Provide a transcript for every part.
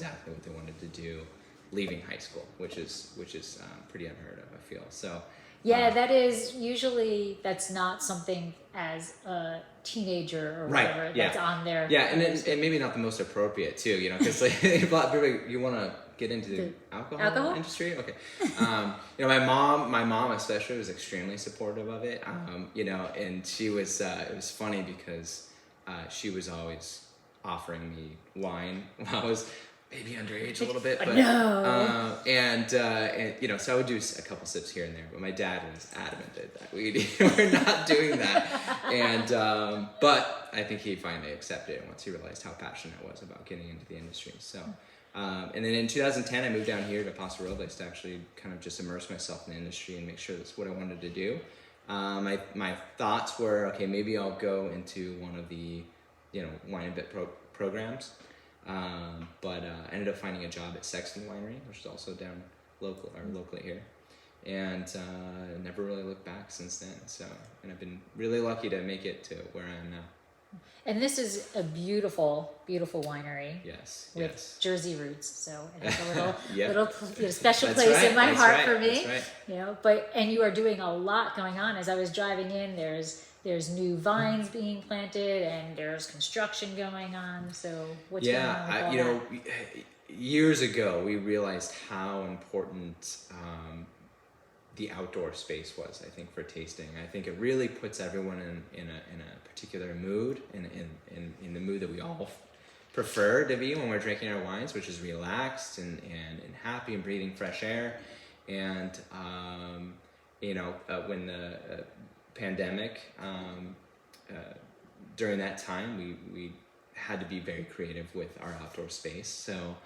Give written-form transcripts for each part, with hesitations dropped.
exactly what they wanted to do leaving high school, which is pretty unheard of, I feel. So yeah, that is usually, that's not something as a teenager or whatever that's on there. Yeah, and maybe not the most appropriate too, you know, because like you want to get into the alcohol industry. Okay, you know, my mom especially was extremely supportive of it. You know, and she was it was funny because she was always offering me wine when I was maybe underage a little bit, but and you know, so I would do a couple sips here and there, but my dad was adamant that we're not doing that, and but I think he finally accepted it once he realized how passionate I was about getting into the industry. So and then in 2010 I moved down here to Paso Robles to actually kind of just immerse myself in the industry and make sure that's what I wanted to do. My thoughts were, okay, maybe I'll go into one of the, you know, wine and bit programs. But I ended up finding a job at Sexton Winery, which is also down locally here, and never really looked back since then. So, and I've been really lucky to make it to where I am now. And this is a beautiful, beautiful winery. Yes, with Jersey roots, so it has a little, yep. little special place in my heart for me. That's right. You know, and you are doing a lot going on. As I was driving in, there's new vines being planted and there's construction going on. So what's going on with all you know, years ago we realized how important the outdoor space was, I think, for tasting. I think it really puts everyone in a particular mood, in the mood that we all prefer to be when we're drinking our wines, which is relaxed and happy and breathing fresh air. And you know, when the pandemic, during that time we had to be very creative with our outdoor space, so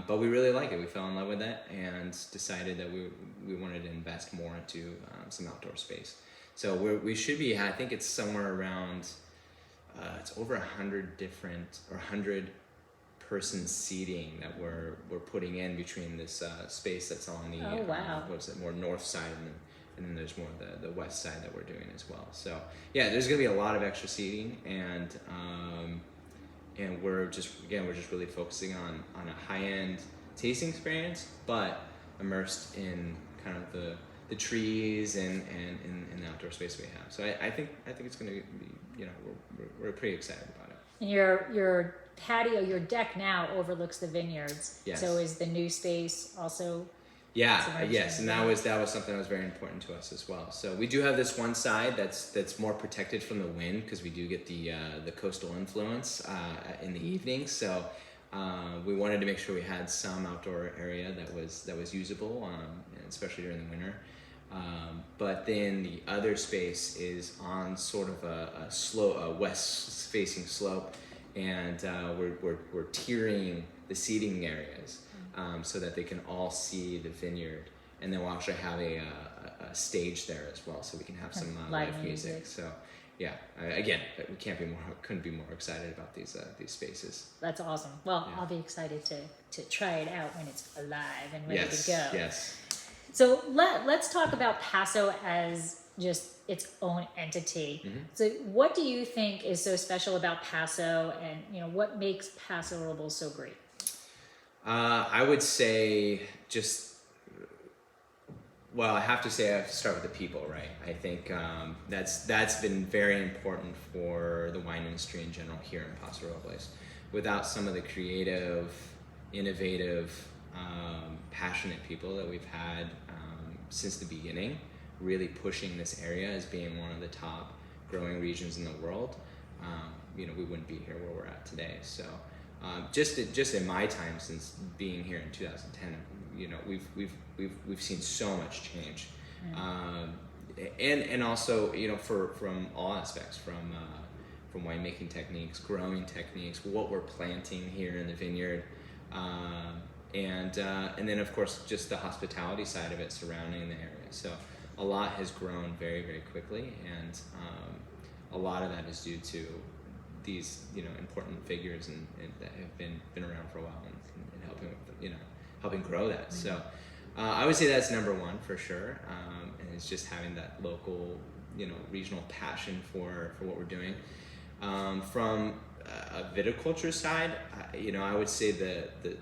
but we really like it. We fell in love with it and decided that we wanted to invest more into some outdoor space. So we should be, I think it's somewhere around it's over 100 different or 100 person seating that we're putting in between this space that's on the what's it, more north side, and then there's more the west side that we're doing as well. So yeah, there's gonna be a lot of extra seating, and we're just really focusing on a high-end tasting experience, but immersed in kind of the trees and the outdoor space we have. So I think it's gonna be, you know, we're pretty excited about it. And your patio, your deck now overlooks the vineyards. Yes. So is the new space also? Yes, and that was something that was very important to us as well. So we do have this one side that's more protected from the wind, because we do get the coastal influence in the evening. So we wanted to make sure we had some outdoor area that was usable, especially during the winter. But then the other space is on sort of a west-facing slope, and we're tiering the seating areas. So that they can all see the vineyard, and then we'll actually have a stage there as well, so we can have some live music. So yeah, again, we couldn't be more excited about these spaces. That's awesome. Well, yeah. I'll be excited to try it out when it's alive and ready to go. Yes. So let's talk about Paso as just its own entity. Mm-hmm. So what do you think is so special about Paso, and you know, what makes Paso Robles so great? I would say I have to start with the people, right? I think that's been very important for the wine industry in general here in Paso Robles. Without some of the creative, innovative, passionate people that we've had since the beginning, really pushing this area as being one of the top growing regions in the world, you know, we wouldn't be here where we're at today. So. Just in my time since being here in 2010, you know, we've seen so much change, and also, you know, from all aspects, from winemaking techniques, growing techniques, what we're planting here in the vineyard, and then of course just the hospitality side of it surrounding the area. So a lot has grown very, very quickly, and a lot of that is due to these, you know, important figures and that have been around for a while and helping grow that. Mm-hmm. So I would say that's number one for sure, and it's just having that local, you know, regional passion for what we're doing. From a viticulture side, you know, I would say the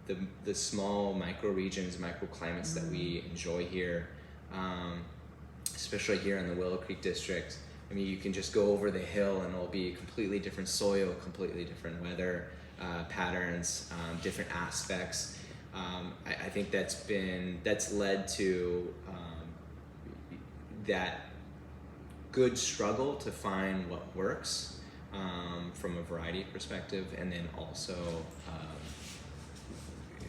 the small micro regions, microclimates that we enjoy here, especially here in the Willow Creek district. I mean, you can just go over the hill and it'll be completely different soil, completely different weather patterns, different aspects. I think that's led to that good struggle to find what works from a variety perspective, and then also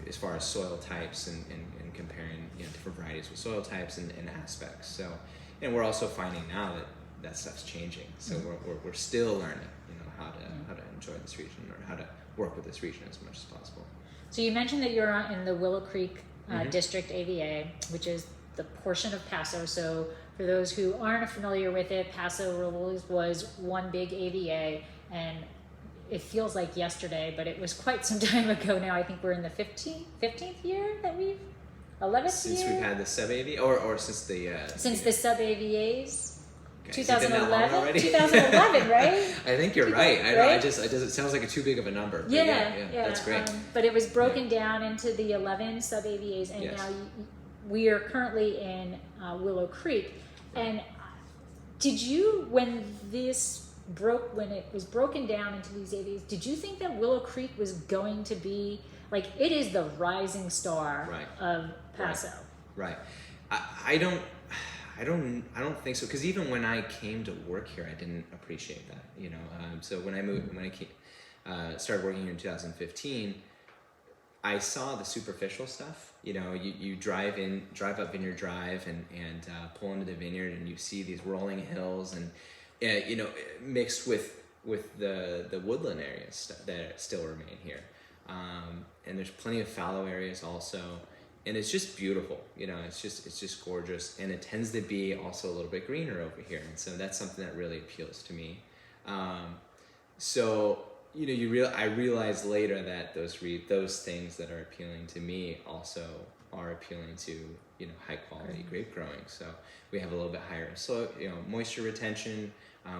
as far as soil types and comparing different varieties with soil types and aspects. So, and we're also finding now that stuff's changing. So we're still learning, how to enjoy this region or how to work with this region as much as possible. So you mentioned that you're in the Willow Creek District AVA, which is the portion of Paso. So for those who aren't familiar with it, Paso Robles was one big AVA, and it feels like yesterday, but it was quite some time ago now. I think we're in the 15th year that 11th since year? We've had the sub AVA, or since the since the sub AVAs. Okay. 2011, 2011, right? I think you're right. It sounds like too big of a number. Yeah, that's great. But it was broken down into the 11 sub AVAs, and now we are currently in Willow Creek. And did you, when it was broken down into these AVAs, did you think that Willow Creek was going to be it is the rising star of Paso? Right. I don't think so, because even when I came to work here, I didn't appreciate that. So when I started working here in 2015, I saw the superficial stuff. You drive up Vineyard Drive and pull into the vineyard, and you see these rolling hills, and mixed with the woodland areas that still remain here. And there's plenty of fallow areas also. And it's just beautiful, it's just gorgeous, and it tends to be also a little bit greener over here, and so that's something that really appeals to me. So I realized later that those things that are appealing to me also are appealing to high quality grape growing. So we have a little bit higher soil, moisture retention.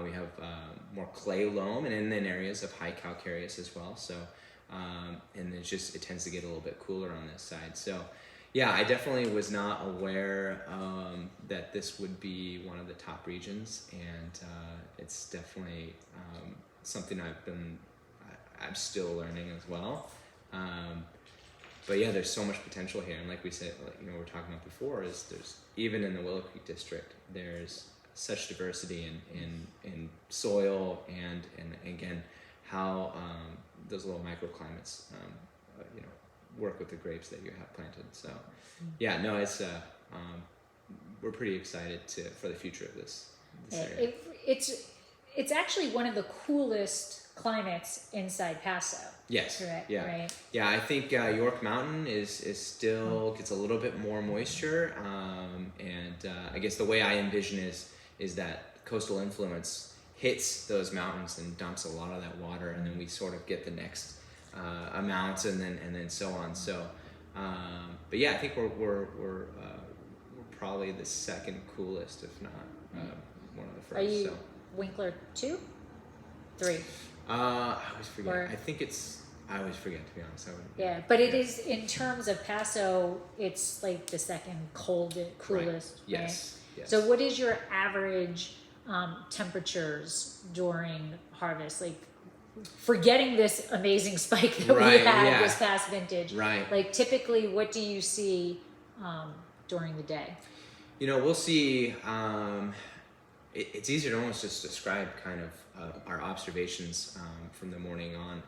We have more clay loam, and then areas of high calcareous as well. So and it tends to get a little bit cooler on this side. So. Yeah, I definitely was not aware that this would be one of the top regions, and it's definitely something I'm still learning as well. But yeah, there's so much potential here, and like we said, we were talking about before, there's even in the Willow Creek district, there's such diversity in soil and again how those little microclimates work with the grapes that you have planted. So yeah, no, it's we're pretty excited for the future of this area. It's actually one of the coolest climates inside Paso. Yes. Correct. Yeah. Right. Yeah, I think York Mountain is still gets a little bit more moisture, and I guess the way I envision is that coastal influence hits those mountains and dumps a lot of that water, and then we sort of get the next amounts, and then so on. So, but yeah, I think we're probably the second coolest, if not one of the first. Are you so. Winkler 2, 3? I always forget. I always forget, to be honest. Yeah, but it is, in terms of Paso, it's like the second coolest. Right? Yes. So what is your average temperatures during harvest? Forgetting this amazing spike that we had this past vintage. Right. Typically, what do you see during the day? We'll see. It's easier to almost just describe kind of our observations from the morning on.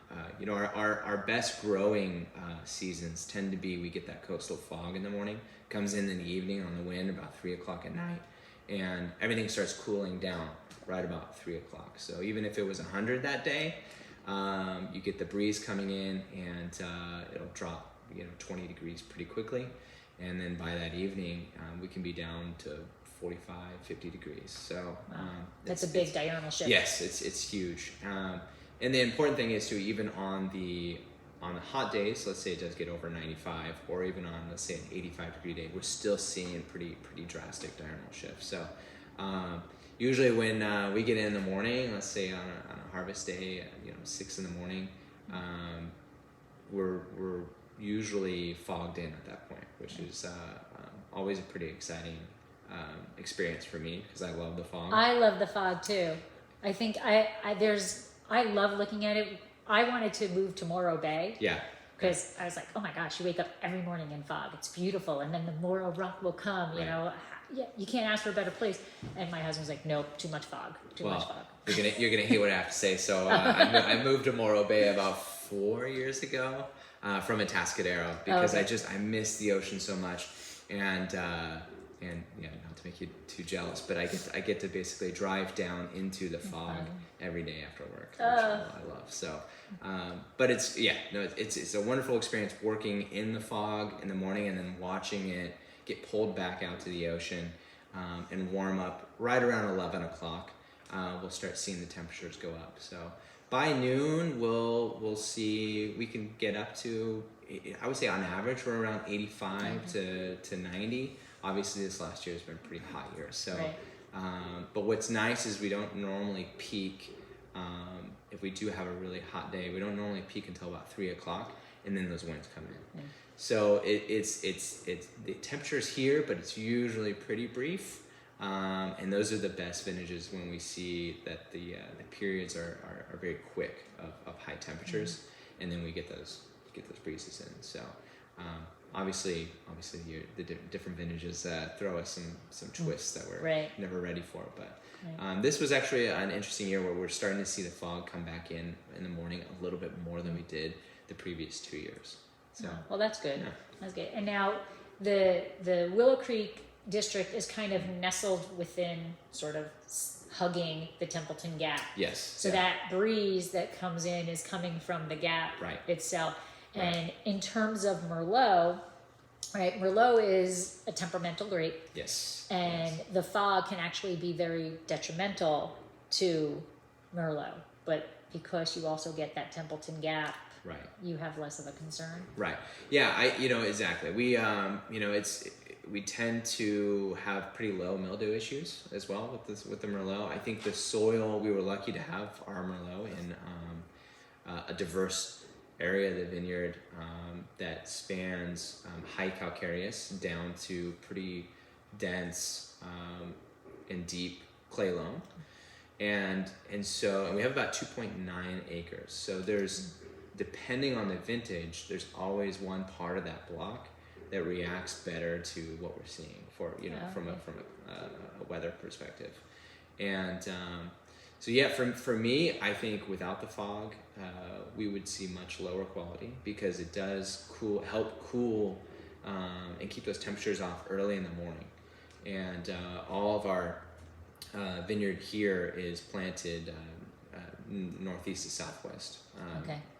Our best growing seasons tend to be, we get that coastal fog in the morning, comes in the evening on the wind about 3 o'clock at night, and everything starts cooling down right about 3 o'clock. So even if it was 100 that day, you get the breeze coming in, and it'll drop 20 degrees pretty quickly, and then by that evening we can be down to 45, 50 degrees. So that's a big diurnal shift. Yes, it's huge. And the important thing is to, even on the hot days, let's say it does get over 95, or even on, let's say, an 85 degree day, we're still seeing pretty drastic diurnal shifts. So usually when we get in the morning, let's say on a harvest day, 6 in the morning, we're usually fogged in at that point, which is always a pretty exciting experience for me because I love the fog. I love the fog too. I think I love looking at it. I wanted to move to Morro Bay. Yeah. Because I was like, oh my gosh, you wake up every morning in fog. It's beautiful. And then the Morro Rock will come, you know. Yeah, you can't ask for a better place. And my husband's like, nope, too much fog. Too much fog. You're gonna hate what I have to say. So I moved to Morro Bay about 4 years ago from Atascadero because I miss the ocean so much. And yeah, not to make you too jealous, but I get to basically drive down into the fog every day after work, which I love. So, but it's a wonderful experience working in the fog in the morning and then watching it get pulled back out to the ocean and warm up right around 11 o'clock. We'll start seeing the temperatures go up. So by noon, we'll see, we can get up to, I would say on average, we're around 85 to 90. Obviously, this last year has been a pretty hot year. So, but what's nice is we don't normally peak. If we do have a really hot day, we don't normally peak until about 3 o'clock, and then those winds come in. So it's the temperature's here, but it's usually pretty brief. And those are the best vintages when we see that the periods are very quick of high temperatures, and then we get those breezes in. So. Obviously, the different vintages throw us some twists that we're never ready for. But this was actually an interesting year where we're starting to see the fog come back in the morning a little bit more than we did the previous 2 years. So, well, that's good. Yeah. That's good. And now the Willow Creek district is kind of nestled within, sort of hugging the Templeton Gap. Yes. So that breeze that comes in is coming from the gap itself. And in terms of Merlot, Merlot is a temperamental grape. Yes. And the fog can actually be very detrimental to Merlot. But because you also get that Templeton Gap, you have less of a concern. Right. Yeah, exactly. We we tend to have pretty low mildew issues as well with the Merlot. I think the soil, we were lucky to have our Merlot in a diverse area of the vineyard that spans high calcareous down to pretty dense and deep clay loam, and we have about 2.9 acres. So there's, depending on the vintage, there's always one part of that block that reacts better to what we're seeing from a weather perspective, and. So yeah, for me, I think without the fog, we would see much lower quality because it does help cool and keep those temperatures off early in the morning. And all of our vineyard here is planted northeast to southwest.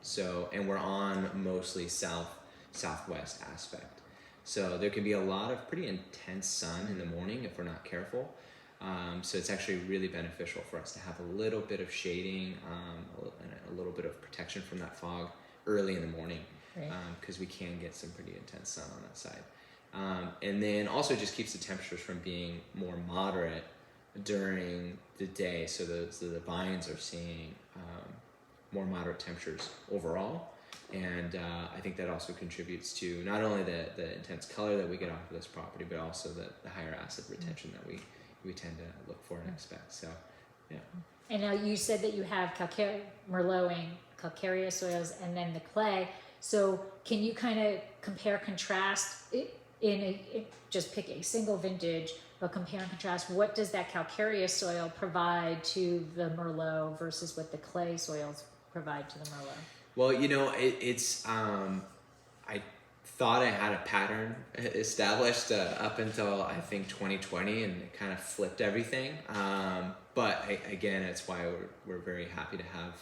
So, and we're on mostly southwest aspect. So there can be a lot of pretty intense sun in the morning if we're not careful. So it's actually really beneficial for us to have a little bit of shading and a little bit of protection from that fog early in the morning, because we can get some pretty intense sun on that side. And then also just keeps the temperatures from being more moderate during the day, so the vines are seeing more moderate temperatures overall. And I think that also contributes to not only the intense color that we get off of this property, but also the higher acid retention that we tend to look for and expect. So, yeah. And now you said that you have Merlot and calcareous soils and then the clay. So can you kind of compare, contrast just pick a single vintage, but compare and contrast, what does that calcareous soil provide to the Merlot versus what the clay soils provide to the Merlot? Well, it's I thought I had a pattern established up until I think 2020, and it kind of flipped everything. But again, it's why we're very happy to have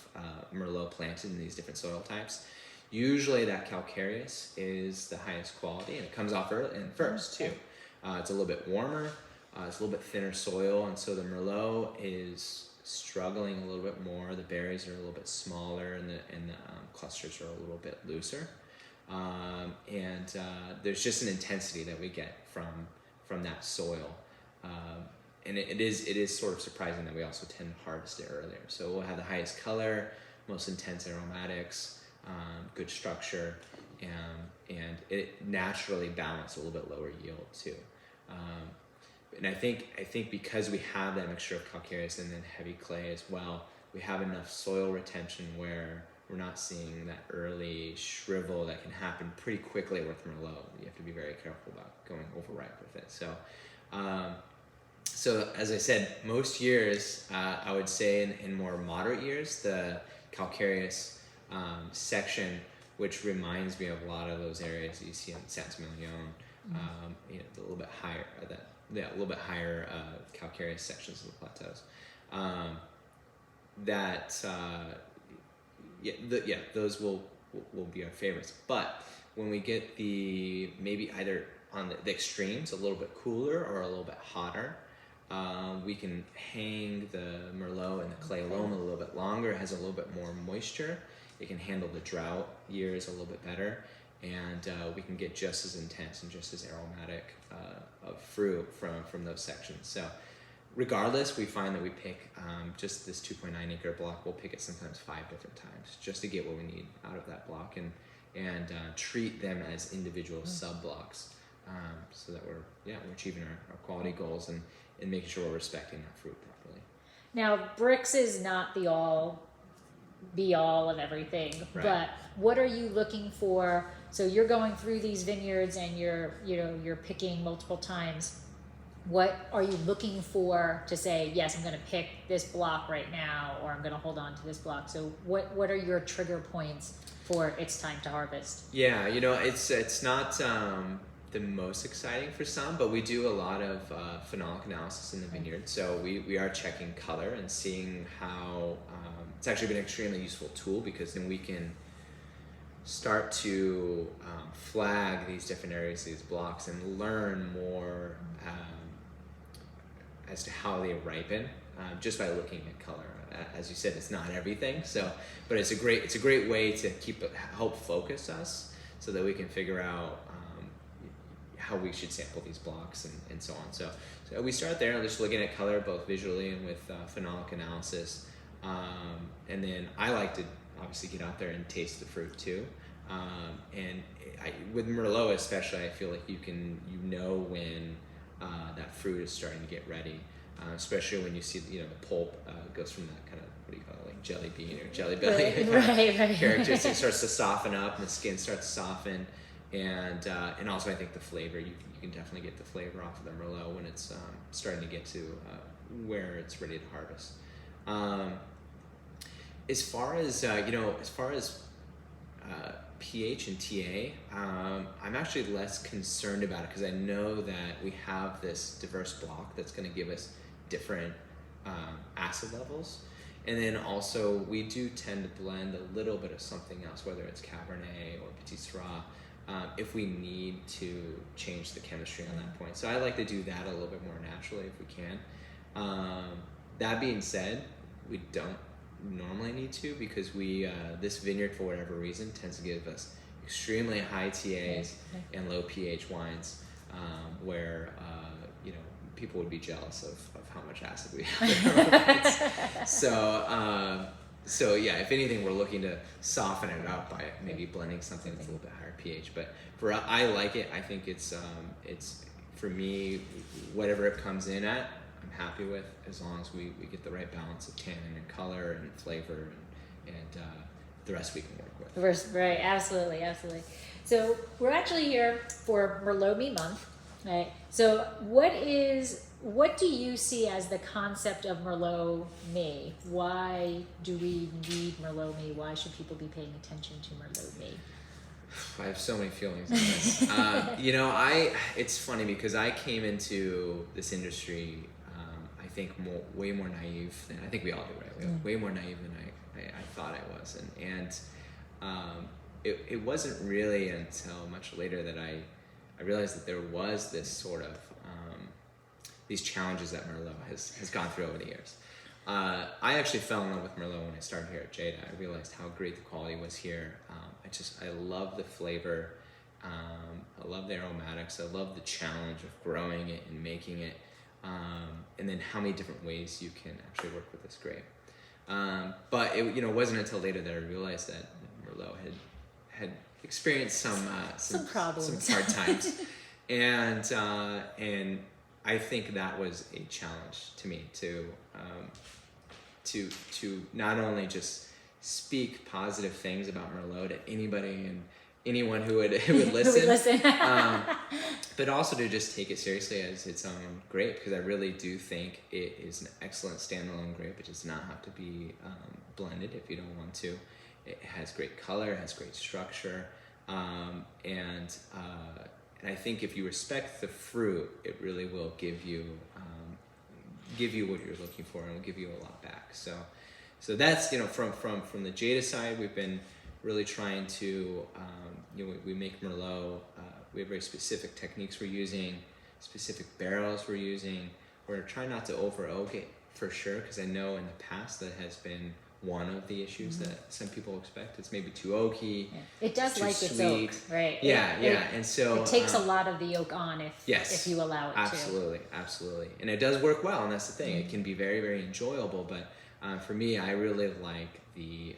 Merlot planted in these different soil types. Usually that calcareous is the highest quality, and it comes off early and first too. It's a little bit warmer, it's a little bit thinner soil, and so the Merlot is struggling a little bit more. The berries are a little bit smaller, and the clusters are a little bit looser. And there's just an intensity that we get from that soil, and it is sort of surprising that we also tend to harvest it earlier. So we'll have the highest color, most intense aromatics, good structure, and it naturally balanced a little bit lower yield too. And I think because we have that mixture of calcareous and then heavy clay as well, we have enough soil retention where we're not seeing that early shrivel that can happen pretty quickly with Merlot. You have to be very careful about going overripe with it. So as I said, most years, I would say in more moderate years, the calcareous section, which reminds me of a lot of those areas that you see in Saint-Emilion, a little bit higher, a little bit higher calcareous sections of the plateaus. Those will be our favorites. But when we get maybe either on the extremes, a little bit cooler or a little bit hotter, we can hang the Merlot in the clay loam a little bit longer. It has a little bit more moisture. It can handle the drought years a little bit better, and we can get just as intense and just as aromatic of fruit from those sections. So regardless, we find that we pick just this 2.9 acre block. We'll pick it sometimes 5 different times just to get what we need out of that block, and treat them as individual sub blocks, so that we're achieving our quality goals and making sure we're respecting that fruit properly. Now, bricks is not the be all of everything, right. But what are you looking for? So you're going through these vineyards and you're picking multiple times. What are you looking for to say, yes, I'm going to pick this block right now, or I'm going to hold on to this block? So what are your trigger points for it's time to harvest? Yeah, it's not the most exciting for some, but we do a lot of phenolic analysis in the vineyard. So we are checking color and seeing how it's actually been an extremely useful tool, because then we can start to flag these different areas, these blocks, and learn more as to how they ripen just by looking at color. As you said, it's not everything, but it's a great way to help focus us so that we can figure out how we should sample these blocks and so on. So we start there, just looking at color both visually and with phenolic analysis. And then I like to obviously get out there and taste the fruit too. With Merlot especially, I feel like you know when that fruit is starting to get ready, especially when you see the pulp goes from that kind of, what do you call it, like jelly bean or jelly belly right. characteristic, starts to soften up and the skin starts to soften. And also I think the flavor, you can definitely get the flavor off of the Merlot when it's starting to get to where it's ready to harvest. As far as pH and TA, I'm actually less concerned about it, because I know that we have this diverse block that's going to give us different acid levels. And then also we do tend to blend a little bit of something else, whether it's Cabernet or Petit Syrah, if we need to change the chemistry on that point. So I like to do that a little bit more naturally if we can. That being said, we don't normally need to, because this vineyard, for whatever reason, tends to give us extremely high TAs and low pH wines, where people would be jealous of how much acid we have in our wines. So yeah, if anything, we're looking to soften it up by maybe blending something that's a little bit higher pH. But I like it. I think it's for me, whatever it comes in at, I'm happy with, as long as we get the right balance of tannin and color and flavor, and the rest we can work with. Right, absolutely. So we're actually here for Merlot Me Month, right? So what do you see as the concept of Merlot Me? Why do we need Merlot Me? Why should people be paying attention to Merlot Me? I have so many feelings on this. It's funny, because I came into this industry, I think way more naive than, I think we all do, right? Way more naive than I thought I was. And it wasn't really until much later that I realized that there was this sort of, these challenges that Merlot has gone through over the years. I actually fell in love with Merlot when I started here at Jada. I realized how great the quality was here. I love the flavor. I love the aromatics. I love the challenge of growing it and making it. And then how many different ways you can actually work with this grape. But it wasn't until later that I realized that Merlot had experienced some problems, some hard times, and I think that was a challenge to me to not only just speak positive things about Merlot to anybody and anyone who would listen, but also to just take it seriously as its own grape, because I really do think it is an excellent standalone grape. It does not have to be blended if you don't want to. It has great color, it has great structure, and I think if you respect the fruit, it really will give you what you're looking for, and will give you a lot back. So that's, from the Jada side, we've been really trying to, we make Merlot. We have very specific techniques we're using, specific barrels we're using. We're trying not to over oak it for sure, because I know in the past that has been one of the issues that some people expect. It's maybe too oaky. Yeah. It does like its oak, right? Yeah, and so it takes a lot of the oak on if you allow it absolutely, absolutely, and it does work well. And that's the thing; it can be very, very enjoyable. But for me, I really like the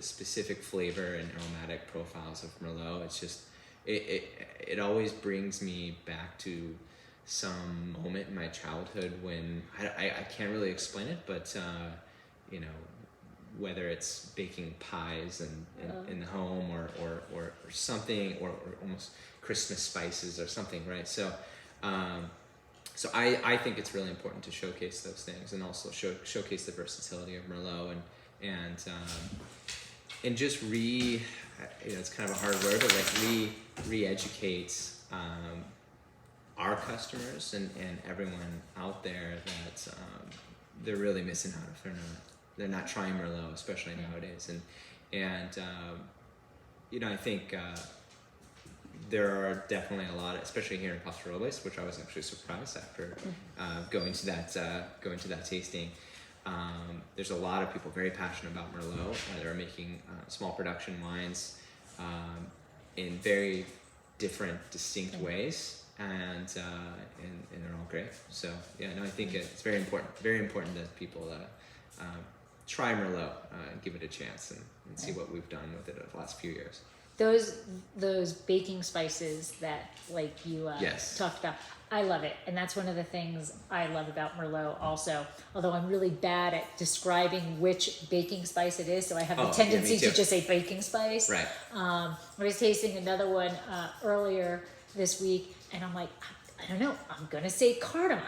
specific flavor and aromatic profiles of Merlot. It's just it always brings me back to some moment in my childhood when I can't really explain it, but whether it's baking pies in the home or something, or almost Christmas spices or something, right? So I think it's really important to showcase those things, and also showcase the versatility of Merlot, and just it's kind of a hard word, but like re-educate our customers and everyone out there that they're really missing out if they're not trying Merlot, especially nowadays. And I think there are definitely a lot, especially here in Paso Robles, which I was actually surprised after going to that tasting. There's a lot of people very passionate about Merlot. They're making small production wines in very different, distinct ways, and they're all great. So I think it's very important that people try Merlot and give it a chance and see what we've done with it over the last few years. Those baking spices that you talked about, I love it, and that's one of the things I love about Merlot also, although I'm really bad at describing which baking spice it is, so I have the tendency to just say baking spice. Right. I was tasting another one earlier this week, and I'm like, I don't know, I'm gonna say cardamom,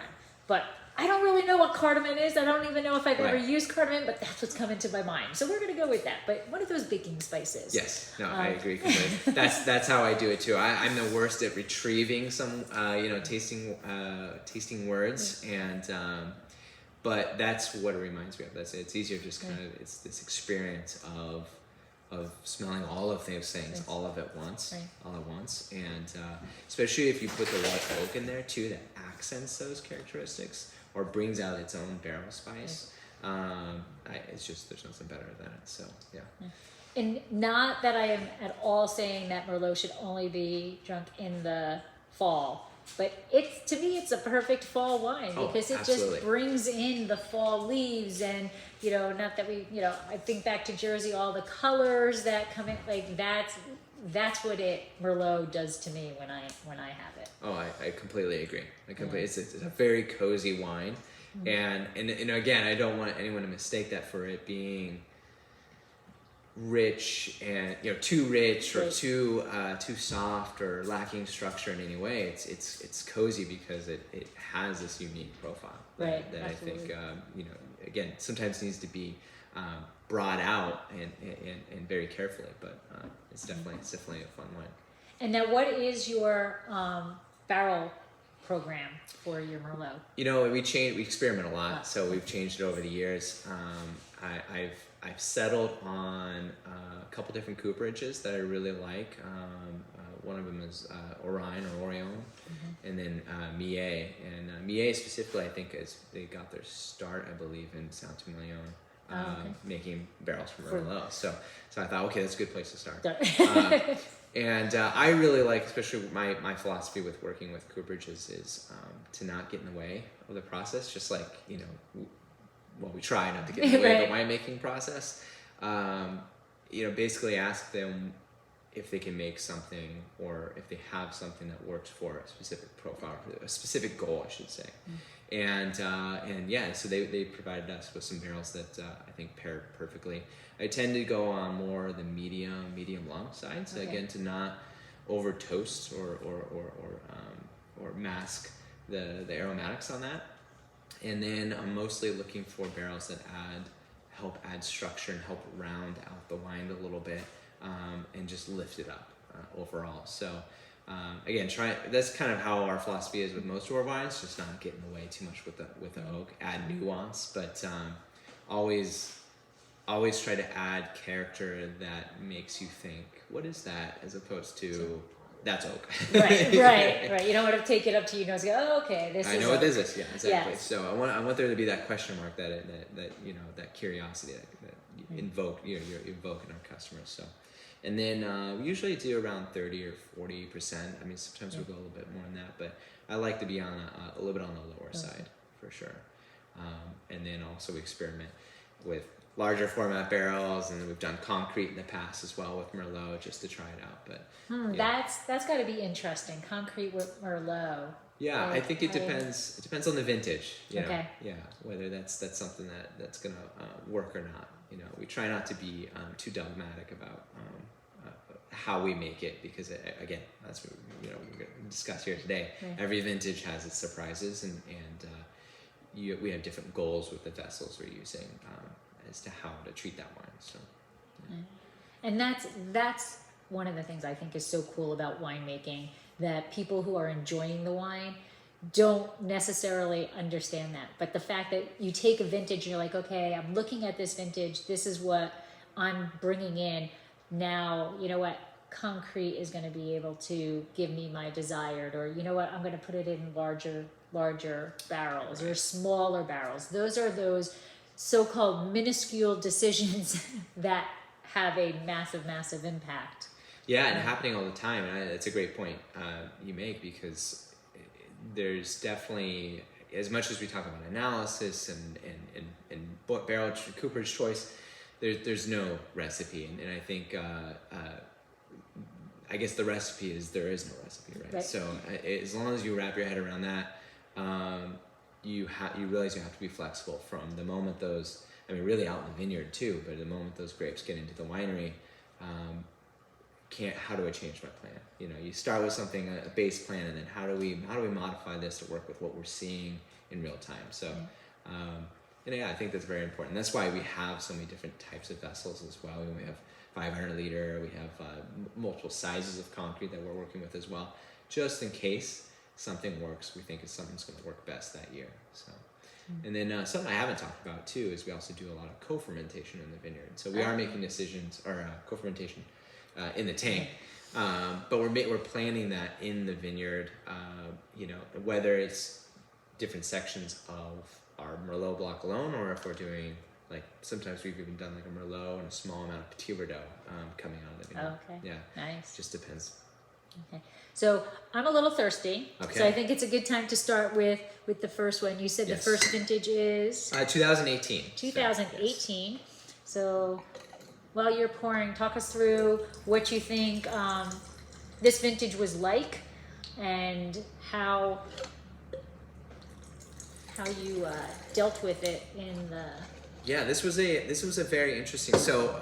but I don't really know what cardamom is. I don't even know if I've ever used cardamom, but that's what's coming to my mind. So we're going to go with that. But one of those baking spices. Yes. No, I agree completely. That's how I do it too. I'm the worst at retrieving some, tasting words, and but that's what it reminds me of. It's easier, just kind of, it's this experience of smelling all of those things all at once, and especially if you put the white oak in there too, that accents those characteristics or brings out its own barrel spice. It's just, there's nothing better than it. So And not that I am at all saying that Merlot should only be drunk in the fall, but to me it's a perfect fall wine because it just brings in the fall leaves, and not that we I think back to Jersey, all the colors that come in, like that's what Merlot does to me when I have it. Oh, I completely agree. It's a very cozy wine, and again, I don't want anyone to mistake that for it being rich and too rich or too soft or lacking structure in any way. It's cozy because it has this unique profile that I think again sometimes needs to be brought out and very carefully, but it's definitely a fun wine. And now, what is your barrel program for your Merlot? We experiment a lot, so we've changed it over the years. I've settled on a couple different cooperages that I really like. One of them is Orion, and then Millet. And Millet specifically, I think, they got their start, I believe, in Saint-Emilion. Making barrels from Merlot. So I thought, okay, that's a good place to start. And I really like, especially my philosophy with working with cooperages is to not get in the way of the process. Just like, we try not to get in the way of the winemaking process. Basically ask them if they can make something, or if they have something that works for a specific profile, a specific goal, I should say. And yeah, so they provided us with some barrels that I think paired perfectly. I tend to go on more the medium long side, so again, to not over toast or mask the aromatics on that. And then I'm mostly looking for barrels that help add structure and help round out the wine a little bit, and just lift it up overall. So again, that's kind of how our philosophy is with most of our wines, just not get in the way too much with the oak, add nuance, but always try to add character that makes you think, what is that, as opposed to that's oak. Right. You don't want to take it up to your nose and go, oh, okay, this is I know oak. what this is. Yeah, exactly. Yes. So I want there to be that question mark, that curiosity that you invoke, you're evoking our customers. So, and then we usually do around 30 or 40%. I mean, sometimes we'll go a little bit more than that, but I like to be on a little bit on the lower side for sure. And then also we experiment with larger format barrels, and we've done concrete in the past as well with Merlot, just to try it out. But that's got to be interesting. Concrete with Merlot. Yeah, I think it depends. It depends on the vintage. You know? Okay. Yeah, whether that's something that's gonna work or not. You know, we try not to be too dogmatic about how we make it, because again, that's what we're gonna discuss here today. Right. Every vintage has its surprises, and we have different goals with the vessels we're using as to how to treat that wine. So, yeah. And that's one of the things I think is so cool about winemaking, that people who are enjoying the wine don't necessarily understand that. But the fact that you take a vintage and you're like, okay, I'm looking at this vintage, this is what I'm bringing in. Now, you know what, concrete is going to be able to give me my desired, or you know what, I'm going to put it in larger barrels, or smaller barrels. Those are those so-called minuscule decisions that have a massive impact. Yeah, and happening all the time. And it's a great point you make, because there's definitely, as much as we talk about analysis and barrel cooperage choice, there's no recipe. And I think, I guess the recipe is there is no recipe, right? So as long as you wrap your head around that, you realize you have to be flexible from the moment those, I mean, really out in the vineyard too, but the moment those grapes get into the winery, how do I change my plan? You know, you start with something, a base plan, and then how do we modify this to work with what we're seeing in real time? So, and I think that's very important. That's why we have so many different types of vessels as well. We have 500 liter, we have multiple sizes of concrete that we're working with as well, just in case something works, we think something's going to work best that year. So, and then something I haven't talked about too is we also do a lot of co-fermentation in the vineyard. So we are making decisions, or co-fermentation in the tank, but we're planning that in the vineyard. You know, whether it's different sections of our Merlot block alone, or if we're doing, like, sometimes we've even done like a Merlot and a small amount of Petit Verdot coming out of the vineyard. Okay. Yeah. Nice. Just depends. Okay. So I'm a little thirsty. Okay. So I think it's a good time to start with the first one. You said the first vintage is 2018. 2018. So while you're pouring, talk us through what you think this vintage was like, and how you dealt with it in the. Yeah, this was a very interesting. So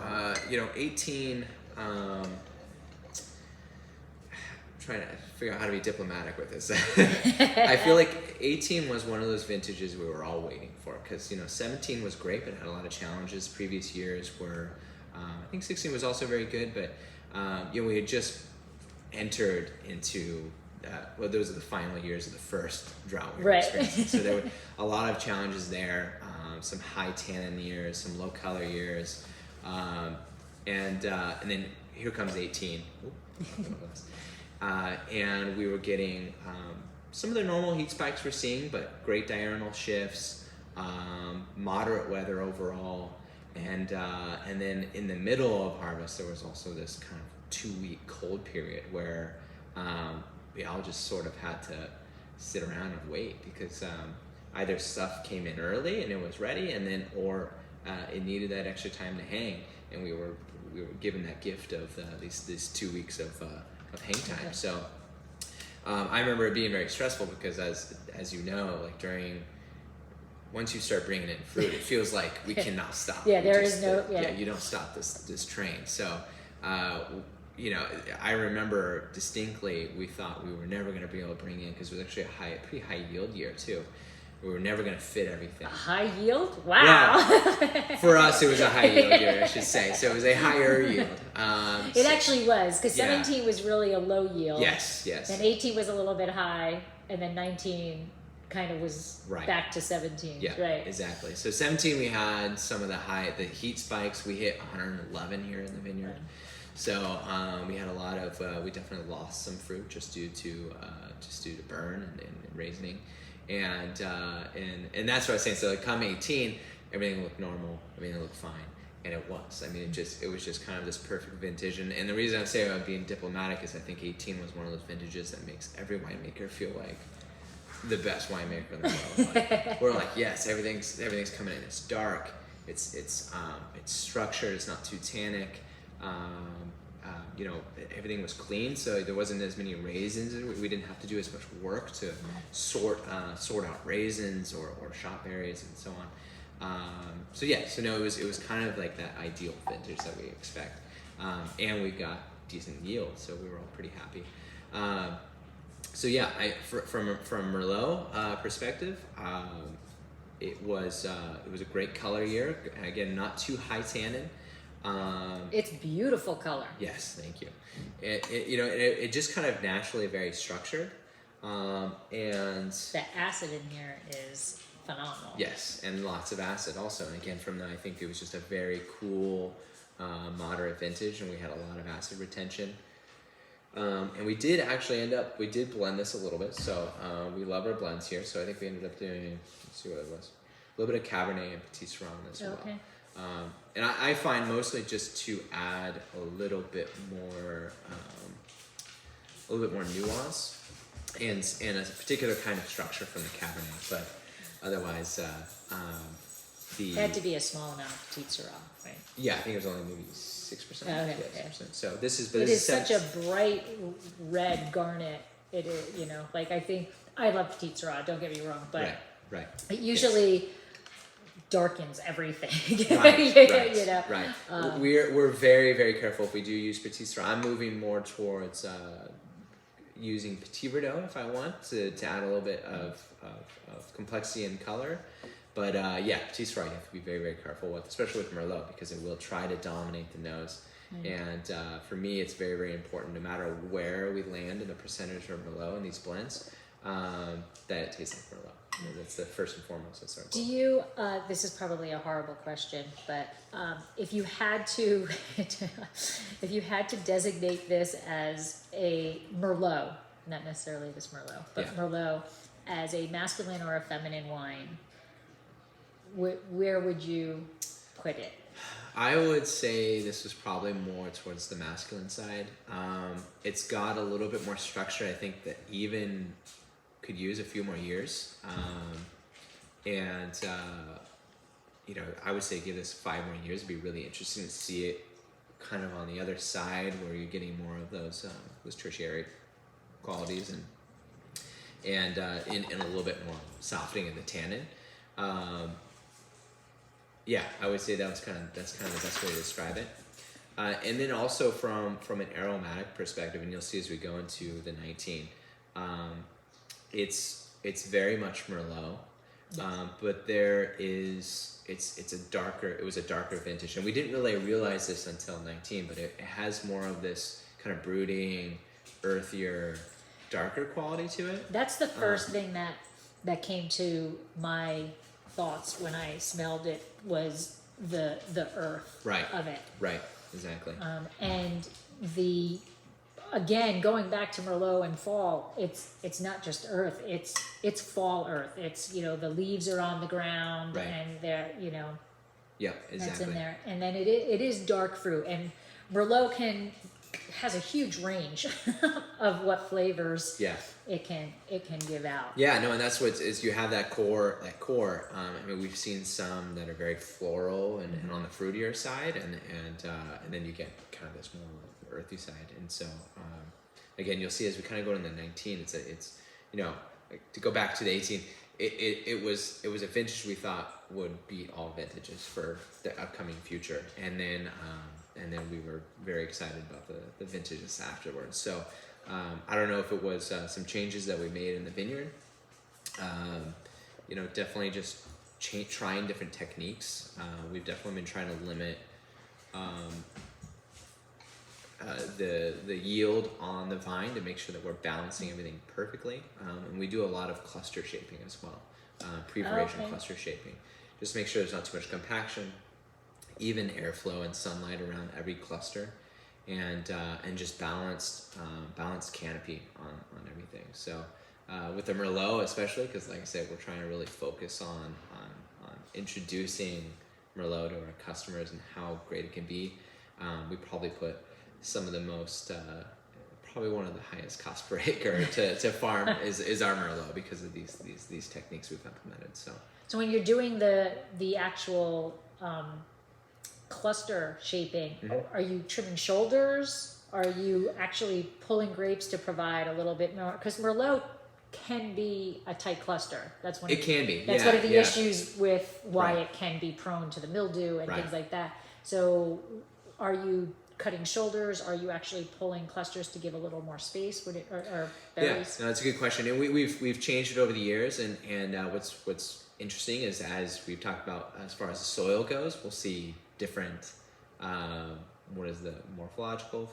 18. Trying to figure out how to be diplomatic with this. I feel like 18 was one of those vintages we were all waiting for, because 17 was great, but it had a lot of challenges. Previous years were, I think 16 was also very good, but we had just entered into those are the final years of the first drought we were experiencing. So there were a lot of challenges there, some high tannin years, some low color years, and then here comes 18. And we were getting some of the normal heat spikes we're seeing, but great diurnal shifts, moderate weather overall, and then in the middle of harvest there was also this kind of 2-week cold period where we all just sort of had to sit around and wait, because either stuff came in early and it was ready, and then or it needed that extra time to hang. and we were given that gift of these 2 weeks of hang time. Okay. So I remember it being very stressful because as you know, like once you start bringing in fruit, it feels like we cannot stop. Yeah, there is is no. Yeah. You don't stop this train. So, I remember distinctly we thought we were never going to be able to bring in, because it was actually a pretty high yield year too. We were never going to fit everything. A high yield? Wow. Well, for us, it was a high yield year, I should say. So it was a higher yield. It actually was, because Yeah. 17 was really a low yield. Yes. Then 18 was a little bit high, and then 19 kind of was Right. back to 17. Yeah, Right. exactly. So 17, we had some of the heat spikes. We hit 111 here in the vineyard. So we had a lot of, we definitely lost some fruit just due to burn and raisening. And that's what I was saying. So like come 18, everything looked normal, everything looked fine. And it was. I mean, it was just kind of this perfect vintage. And the reason I'm saying about being diplomatic is I think 18 was one of those vintages that makes every winemaker feel like the best winemaker in the world. Like, we're like, yes, everything's coming in. It's dark. It's structured. It's not too tannic. Everything was clean, so there wasn't as many raisins. We didn't have to do as much work to sort out raisins or shot berries and so on. So it was kind of like that ideal vintage that we expect, and we got decent yield, so we were all pretty happy. From Merlot perspective, it was a great color year. Again, not too high tannin. It's beautiful color. Yes, thank you. It just kind of naturally very structured, and The acid in here is phenomenal. yes, and lots of acid also. And again, from that, I think it was just a very cool, moderate vintage, and we had a lot of acid retention. And we did actually we did blend this a little bit. So we love our blends here. So I think we ended up doing, let's see what it was, a little bit of Cabernet and Petit Syrah as well. Okay. And I find mostly just to add a little bit more nuance and a particular kind of structure from the Cabernet, but otherwise, It had to be a small amount of Petit Syrah, right? Yeah, I think it was only maybe 6%. Okay, Yeah, okay. 6%. So this is, It is such a bright red garnet. It is, I think I love Petit Syrah. Don't get me wrong, but right. it usually darkens everything. Right. We're very, very careful if we do use Petit Syrah. I'm moving more towards using Petit Verdot if I want to add a little bit of complexity and color. But Petit Syrah you have to be very, very careful with, especially with Merlot, because it will try to dominate the nose. And for me, it's very, very important, no matter where we land in the percentage of Merlot in these blends, that it tastes like Merlot. That's the first and foremost. That's our goal. Do you? This is probably a horrible question, but if you had to, designate this as a Merlot, not necessarily this Merlot, but Merlot as a masculine or a feminine wine, where would you put it? I would say this was probably more towards the masculine side. It's got a little bit more structure. I think that even could use a few more years. I would say give this 5 more years. It'd be really interesting to see it kind of on the other side where you're getting more of those tertiary qualities and in a little bit more softening of the tannin. I would say that's kind of the best way to describe it. And then also from an aromatic perspective, and you'll see as we go into the 19, it's very much Merlot, but it was a darker vintage, and we didn't really realize this until 19, but it has more of this kind of brooding, earthier, darker quality to it. That's the first thing that came to my thoughts when I smelled it, was the earth of it. Right, exactly. And again, going back to Merlot and fall, it's not just earth, it's fall earth. It's, the leaves are on the ground, and they're, Yeah, exactly. that's in there. And then it is dark fruit, and Merlot can has a huge range of what flavors Yeah. it can give out. Yeah, no, and that's what is you have that core. I mean, we've seen some that are very floral and on the fruitier side, and then you get kind of this more earthy side. And so again, you'll see as we kind of go into the 19, it's to go back to the 18. It was a vintage we thought would beat all vintages for the upcoming future, and then we were very excited about the vintages afterwards. So I don't know if it was some changes that we made in the vineyard. Definitely just trying different techniques. We've definitely been trying to limit the yield on the vine to make sure that we're balancing everything perfectly. And we do a lot of cluster shaping as well, pre-variation cluster shaping. Just make sure there's not too much compaction, even airflow and sunlight around every cluster, and just balanced canopy on everything. So with the Merlot especially, because like I said, we're trying to really focus on introducing Merlot to our customers and how great it can be. We probably put some of the most, probably one of the highest cost per acre to farm is our Merlot because of these techniques we've implemented. So when you're doing the actual cluster shaping, are you trimming shoulders? Are you actually pulling grapes to provide a little bit more? Because Merlot can be a tight cluster. That's one of the issues with why it can be prone to the mildew and things like that. So are you cutting shoulders? Are you actually pulling clusters to give a little more space? Would it or berries? Yeah, no, that's a good question. And we've changed it over the years. And what's interesting is, as we've talked about, as far as the soil goes, we'll see different what is the morphological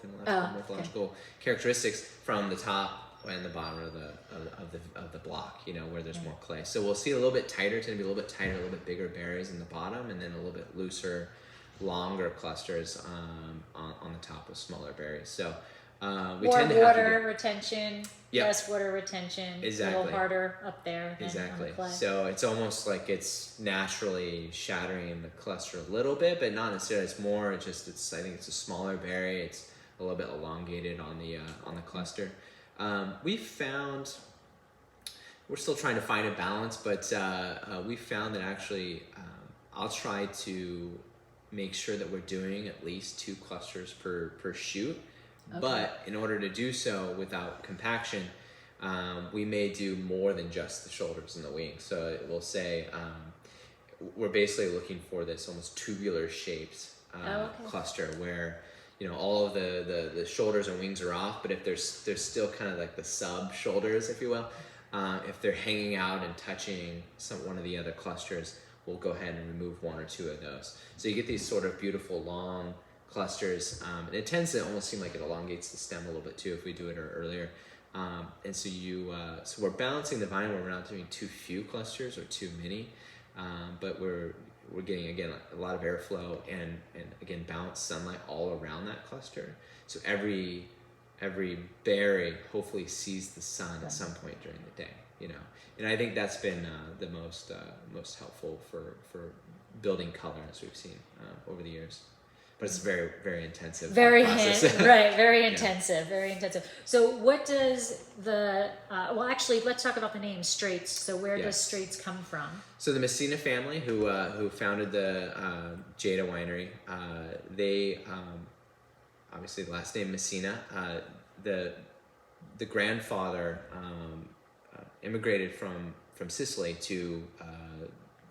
characteristics from the top and the bottom of the block, where there's more clay. So we'll see a little bit tighter, tend to be a little bit tighter, a little bit bigger berries in the bottom, and then a little bit looser, longer clusters on the top with smaller berries. So we more tend to water retention, Yep. less water retention, Exactly. a little harder up there than Exactly. on the clay. So it's almost like it's naturally shattering the cluster a little bit, but not necessarily. It's more just I think it's a smaller berry. It's a little bit elongated on the cluster. We found we're still trying to find a balance, but we found that actually I'll try to make sure that we're doing at least 2 clusters per shoot. Okay. But in order to do so without compaction, we may do more than just the shoulders and the wings. So we'll say we're basically looking for this almost tubular shaped cluster where all of the shoulders and wings are off, but if there's still kind of like the sub shoulders, if you will, if they're hanging out and touching one of the other clusters, we'll go ahead and remove 1 or 2 of those. So you get these sort of beautiful long clusters, and it tends to almost seem like it elongates the stem a little bit too if we do it earlier. And so so we're balancing the vine where we're not doing too few clusters or too many, but we're getting again a lot of airflow and again balanced sunlight all around that cluster. So every berry hopefully sees the sun at some point during the day. And I think that's been the most helpful for building color as we've seen over the years. But it's very, very intensive. Very process. very intensive, very intensive. So what does well, actually, let's talk about the name Straits. So where does Straits come from? So the Messina family, who founded the Jada Winery, they obviously the last name Messina. The grandfather immigrated from Sicily to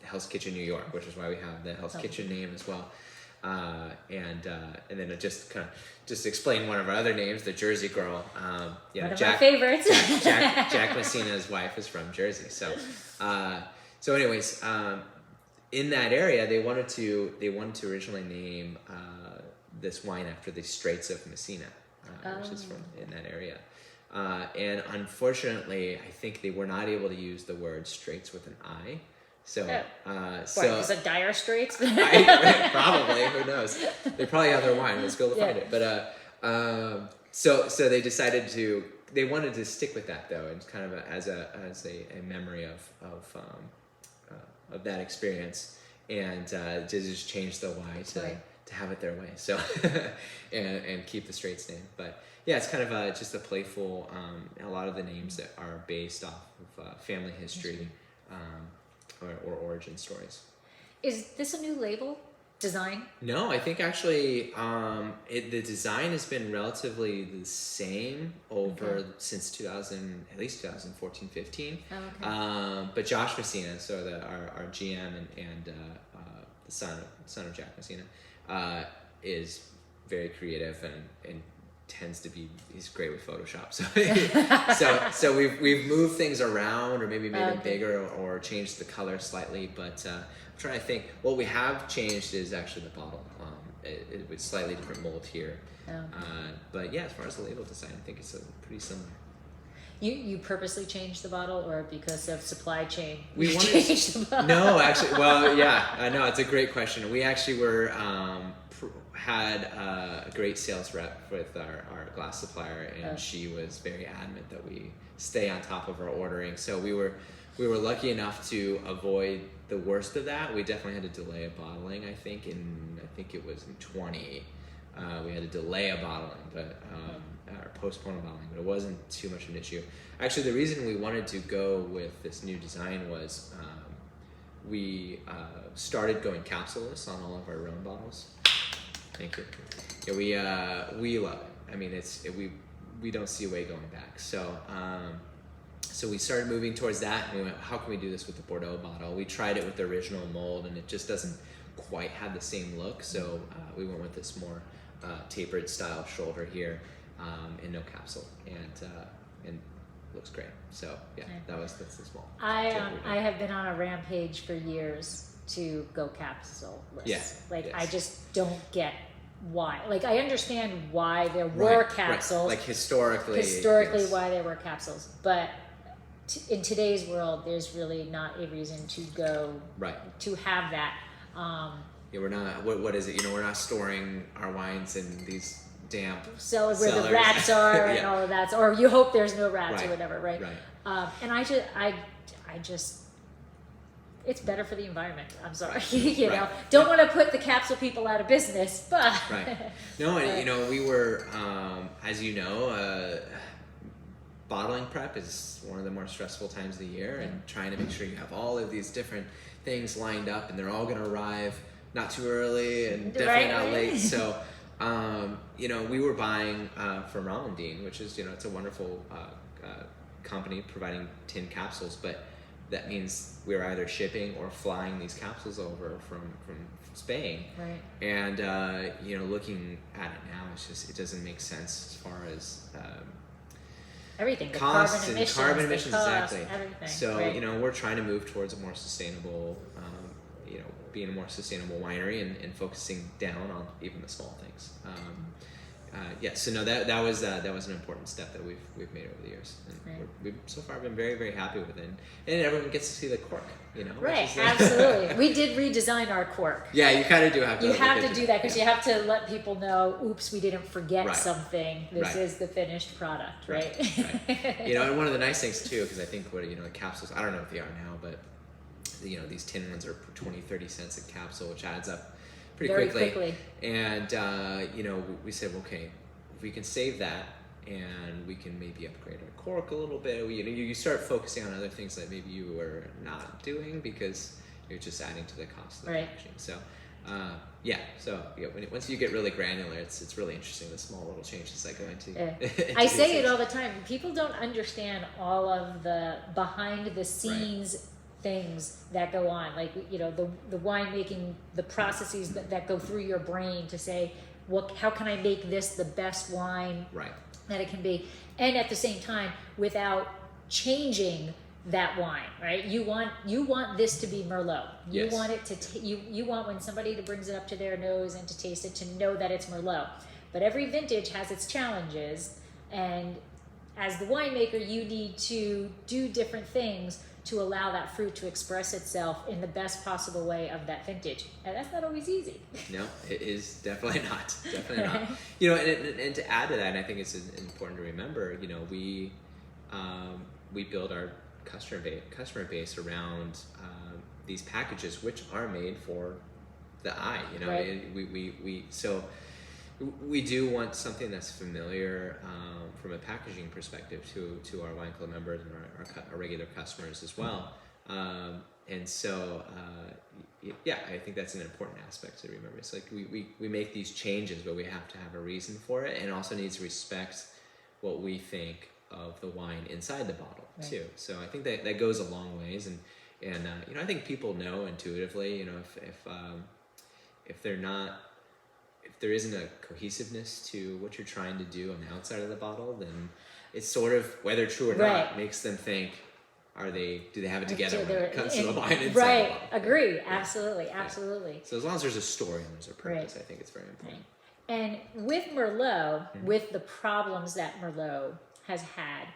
Hell's Kitchen, New York, which is why we have the Hell's Kitchen name as well. And then it just explain one of our other names, the Jersey Girl. One of my favorites. Jack Messina's wife is from Jersey. So anyways, in that area, they wanted to originally name this wine after the Straits of Messina, which is from in that area. And unfortunately, I think they were not able to use the word Straits with an I. So, is it Dire Straits? Probably. Who knows? They probably have their wine. Let's go find it. But so they decided they wanted to stick with that though, and kind of as a memory of that experience, and to just change the Y have it their way. So and keep the Straits name. But yeah, it's kind of just a playful. A lot of the names that are based off of family history or origin stories. Is this a new label design? No, I think actually the design has been relatively the same over since 2000, at least 2014, 15. Oh, okay. But Josh Messina, so our GM and the son of Jack Messina, is very creative and tends to be, he's great with Photoshop. So we've moved things around, or maybe made it bigger, or changed the color slightly. But I'm trying to think. What we have changed is actually the bottle. It was slightly different mold here. But yeah, as far as the label design, I think it's pretty similar. You purposely changed the bottle, or because of supply chain? We wanted changed the bottle? No, actually, well, yeah, I know, it's a great question. We actually were had a great sales rep with our glass supplier, and she was very adamant that we stay on top of our ordering. So we were lucky enough to avoid the worst of that. We definitely had to delay a bottling. I think it was in 20. We had to delay a bottling, but or postpone a bottling, but it wasn't too much of an issue. Actually, the reason we wanted to go with this new design was we started going capsuleless on all of our Rhone bottles. Thank you. Yeah, we love it. I mean, we don't see a way going back. So we started moving towards that, and we went, how can we do this with the Bordeaux bottle? We tried it with the original mold, and it just doesn't quite have the same look. So we went with this more tapered style shoulder here, and no capsule, and looks great. So yeah, that's the small. I have been on a rampage for years to go capsule-less. Yeah. I just don't get why. Like, I understand why there were capsules. Like historically yes. Why there were capsules, but in today's world, there's really not a reason to go to have that. Yeah, we're not. What is it? We're not storing our wines in these damp cellars where the rats are and all of that, or you hope there's no rats or whatever, right? And I just, it's better for the environment. I'm sorry, don't want to put the capsule people out of business, but No, and we were, as you know, bottling prep is one of the more stressful times of the year, and trying to make sure you have all of these different things lined up, and they're all going to arrive not too early and definitely not late. So, we were buying from Rollandine, which is, it's a wonderful company providing tin capsules, but that means we're either shipping or flying these capsules over from Spain. Right. And, looking at it now, it doesn't make sense as far as everything, the costs carbon emissions, exactly. Everything. So, we're trying to move towards a more sustainable, being a more sustainable winery and focusing down on even the small things. So no, that was an important step that we've made over the years, and we've so far been very, very happy with it, and everyone gets to see the cork, Right, absolutely. We did redesign our cork. Yeah, you kind of do have to. You have to do that because you have to let people know. Oops, we didn't forget something. This is the finished product, right? And one of the nice things too, because I think the capsules, I don't know what they are now, but these tin ones are 20, 30 cents a capsule, which adds up pretty quickly. And we said, okay, if we can save that, and we can maybe upgrade our cork a little bit. You start focusing on other things that maybe you were not doing because you're just adding to the cost of the packaging. So, once you get really granular, it's really interesting, the small little changes that go into. I say it all the time. People don't understand all of the behind the scenes things that go on, like the winemaking, the processes that go through your brain to say, how can I make this the best wine that it can be, and at the same time without changing that wine, right? You want this to be Merlot. You want it to you want when somebody brings it up to their nose and to taste it, to know that it's Merlot. But every vintage has its challenges, and as the winemaker, you need to do different things to allow that fruit to express itself in the best possible way of that vintage. And that's not always easy. No, it is definitely not. Definitely not. And to add to that, and I think it's important to remember, we build our customer base around these packages, which are made for the eye. You know, Right. we do want something that's familiar from a packaging perspective to our wine club members and our regular customers as well. And so, yeah, I think that's an important aspect to remember. It's like we make these changes, but we have to have a reason for it, and also needs to respect what we think of the wine inside the bottle too. So I think that goes a long ways, and you know, I think people know intuitively. You know, if there isn't a cohesiveness to what you're trying to do on the outside of the bottle, then it's sort of, whether true or not, makes them think, do they have it together when it comes to the wine inside the bottle? Agree. Yeah. Absolutely. So as long as there's a story and there's a purpose, I think it's very important. And with Merlot, with the problems that Merlot has had,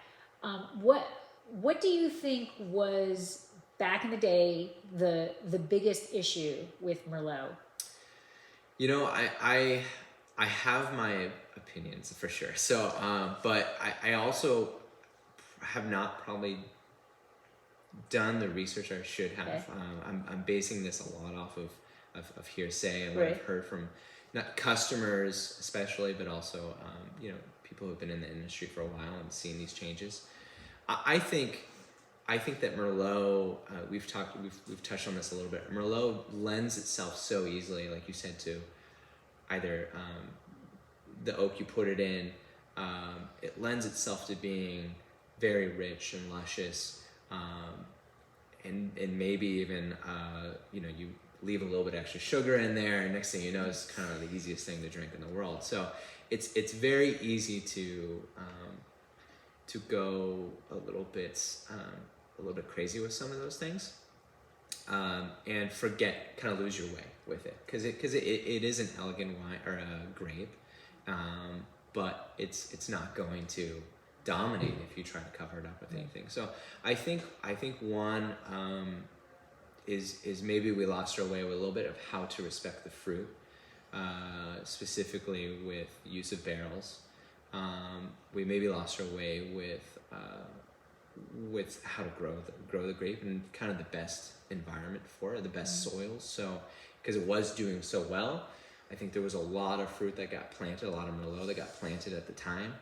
what do you think was back in the day the biggest issue with Merlot? You know, I have my opinions for sure. So, but I also have not probably done the research I should have. Okay. I'm basing this a lot off of hearsay and what I've heard from not customers especially, but also you know, people who've been in the industry for a while and seen these changes. I think that Merlot, we've touched on this a little bit. Merlot lends itself so easily, like you said, to either the oak you put it in. It lends itself to being very rich and luscious, and maybe even you know, you leave a little bit extra sugar in there, and next thing you know, it's kind of the easiest thing to drink in the world. So it's very easy to go a little bit crazy with some of those things, and kind of lose your way with it, because it is an elegant wine or a grape, but it's not going to dominate if you try to cover it up with anything. So I think one is maybe we lost our way with a little bit of how to respect the fruit, specifically with use of barrels. We maybe lost our way with how to grow the grape and kind of the best environment for it, the best soils. So because it was doing so well, I think there was a lot of fruit that got planted, a lot of Merlot that got planted at the time,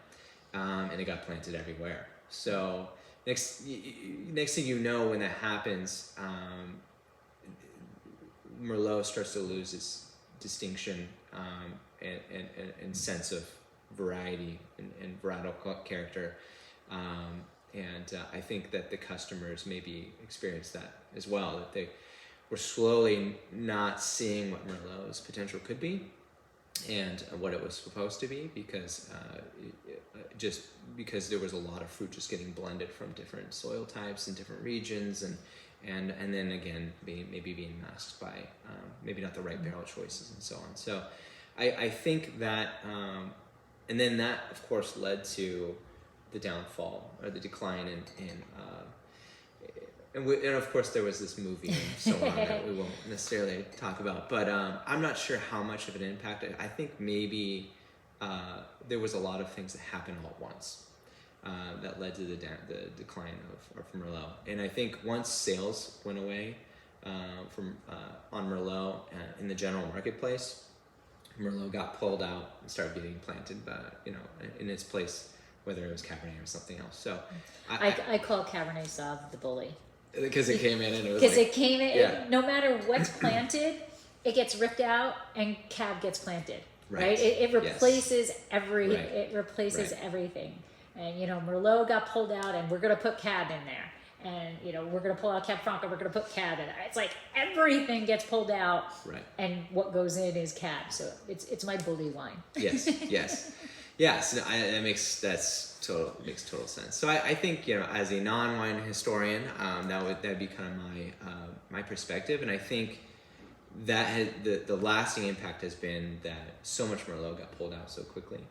and it got planted everywhere. So next thing you know, when that happens, Merlot starts to lose its distinction and sense of variety and varietal character, and I think that the customers maybe experienced that as well, that they were slowly not seeing what Merlot's potential could be and what it was supposed to be, because there was a lot of fruit just getting blended from different soil types and different regions, and then again maybe being masked by maybe not the right barrel choices and so on. So I think that and then that of course led to the downfall or the decline and of course there was this movie and so on that we won't necessarily talk about, but I'm not sure how much of an impact. I think maybe there was a lot of things that happened all at once that led to the decline of Merlot. And I think once sales went away on Merlot in the general marketplace, Merlot got pulled out and started getting planted, you know, in its place, whether it was Cabernet or something else. So I call Cabernet Sauv the bully. Because it came in and it was because it came in, no matter what's planted, it gets ripped out and Cab gets planted. Right? It replaces everything. And you know, Merlot got pulled out, and we're gonna put Cab in there. And you know, we're gonna pull out Cab Franc, and we're gonna put Cab in there. It's like everything gets pulled out, and what goes in is Cab. So it's my bully wine. Yes. So that makes total sense. So I think, you know, as a non-wine historian, that'd be kind of my perspective, and I think that the lasting impact has been that so much Merlot got pulled out so quickly,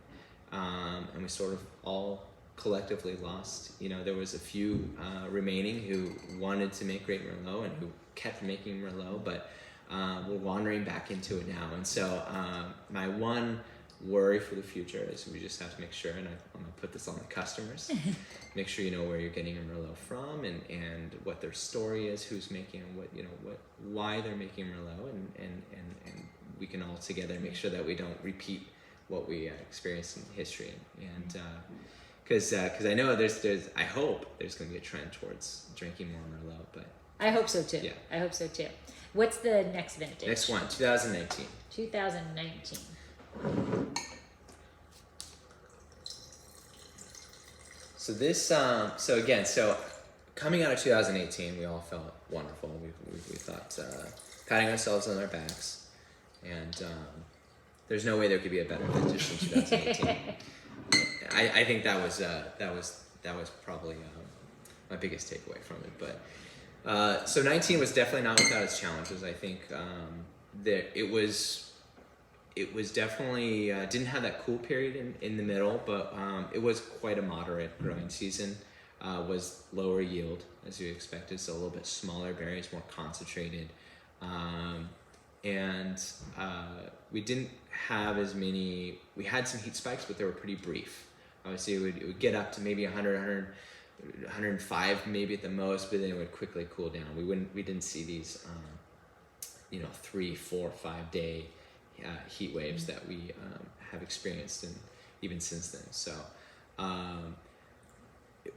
and we sort of all collectively lost. You know, there was a few remaining who wanted to make great Merlot and who kept making Merlot, but we're wandering back into it now. And so my one worry for the future is we just have to make sure, and I'm gonna put this on the customers, make sure you know where you're getting your Merlot from and what their story is, who's making why they're making Merlot, and we can all together make sure that we don't repeat what we experienced in history, and because I know I hope there's going to be a trend towards drinking more Merlot, but I hope so too. Yeah. I hope so too. What's the next vintage? Next one, 2019. 2019. So this, so coming out of 2018, we all felt wonderful. We thought patting ourselves on our backs, and there's no way there could be a better vintage than 2018. I think that was probably my biggest takeaway from it. But so 19 was definitely not without its challenges. I think that it was definitely didn't have that cool period in the middle, but it was quite a moderate growing season. Was lower yield as you expected, so a little bit smaller berries, more concentrated, and we didn't have as many. We had some heat spikes, but they were pretty brief. Obviously, it would get up to maybe 105 maybe at the most, but then it would quickly cool down. We didn't see these 3, 4, 5 day heat waves that we have experienced, and even since then. So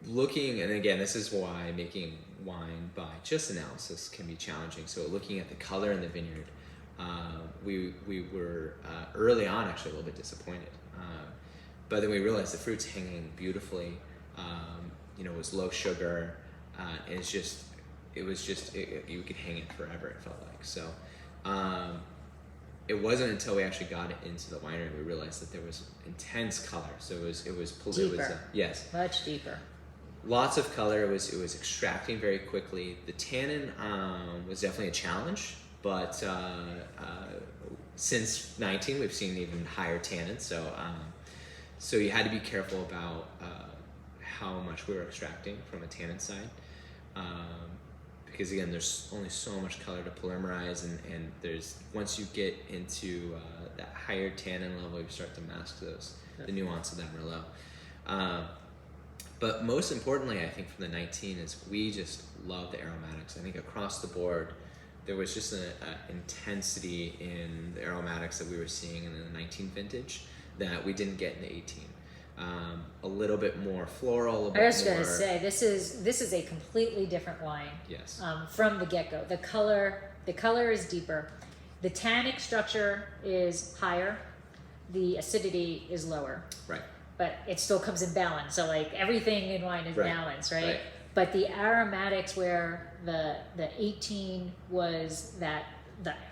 looking, and again, this is why making wine by just analysis can be challenging. So looking at the color in the vineyard, we were early on actually a little bit disappointed, but then we realized the fruit's hanging beautifully. It was low sugar, and you could hang it forever, it felt like. So it wasn't until we actually got it into the winery we realized that there was intense color. So it was deeper. Yes, Much deeper. Lots of color. It was extracting very quickly. The tannin was definitely a challenge, but since 19 we've seen even higher tannin. So you had to be careful about how much we were extracting from a tannin side, because again, there's only so much color to polymerize, and there's once you get into that higher tannin level, you start to mask the nuance of that Merlot. But most importantly, I think from the 19 is we just love the aromatics. I think across the board, there was just an intensity in the aromatics that we were seeing in the 19 vintage that we didn't get in the 18. A little bit more floral. I was going to say this is a completely different wine. Yes. From the get-go, the color is deeper, the tannic structure is higher, the acidity is lower. Right. But it still comes in balance. So like everything in wine is balanced, right? But the aromatics, where the 18 was the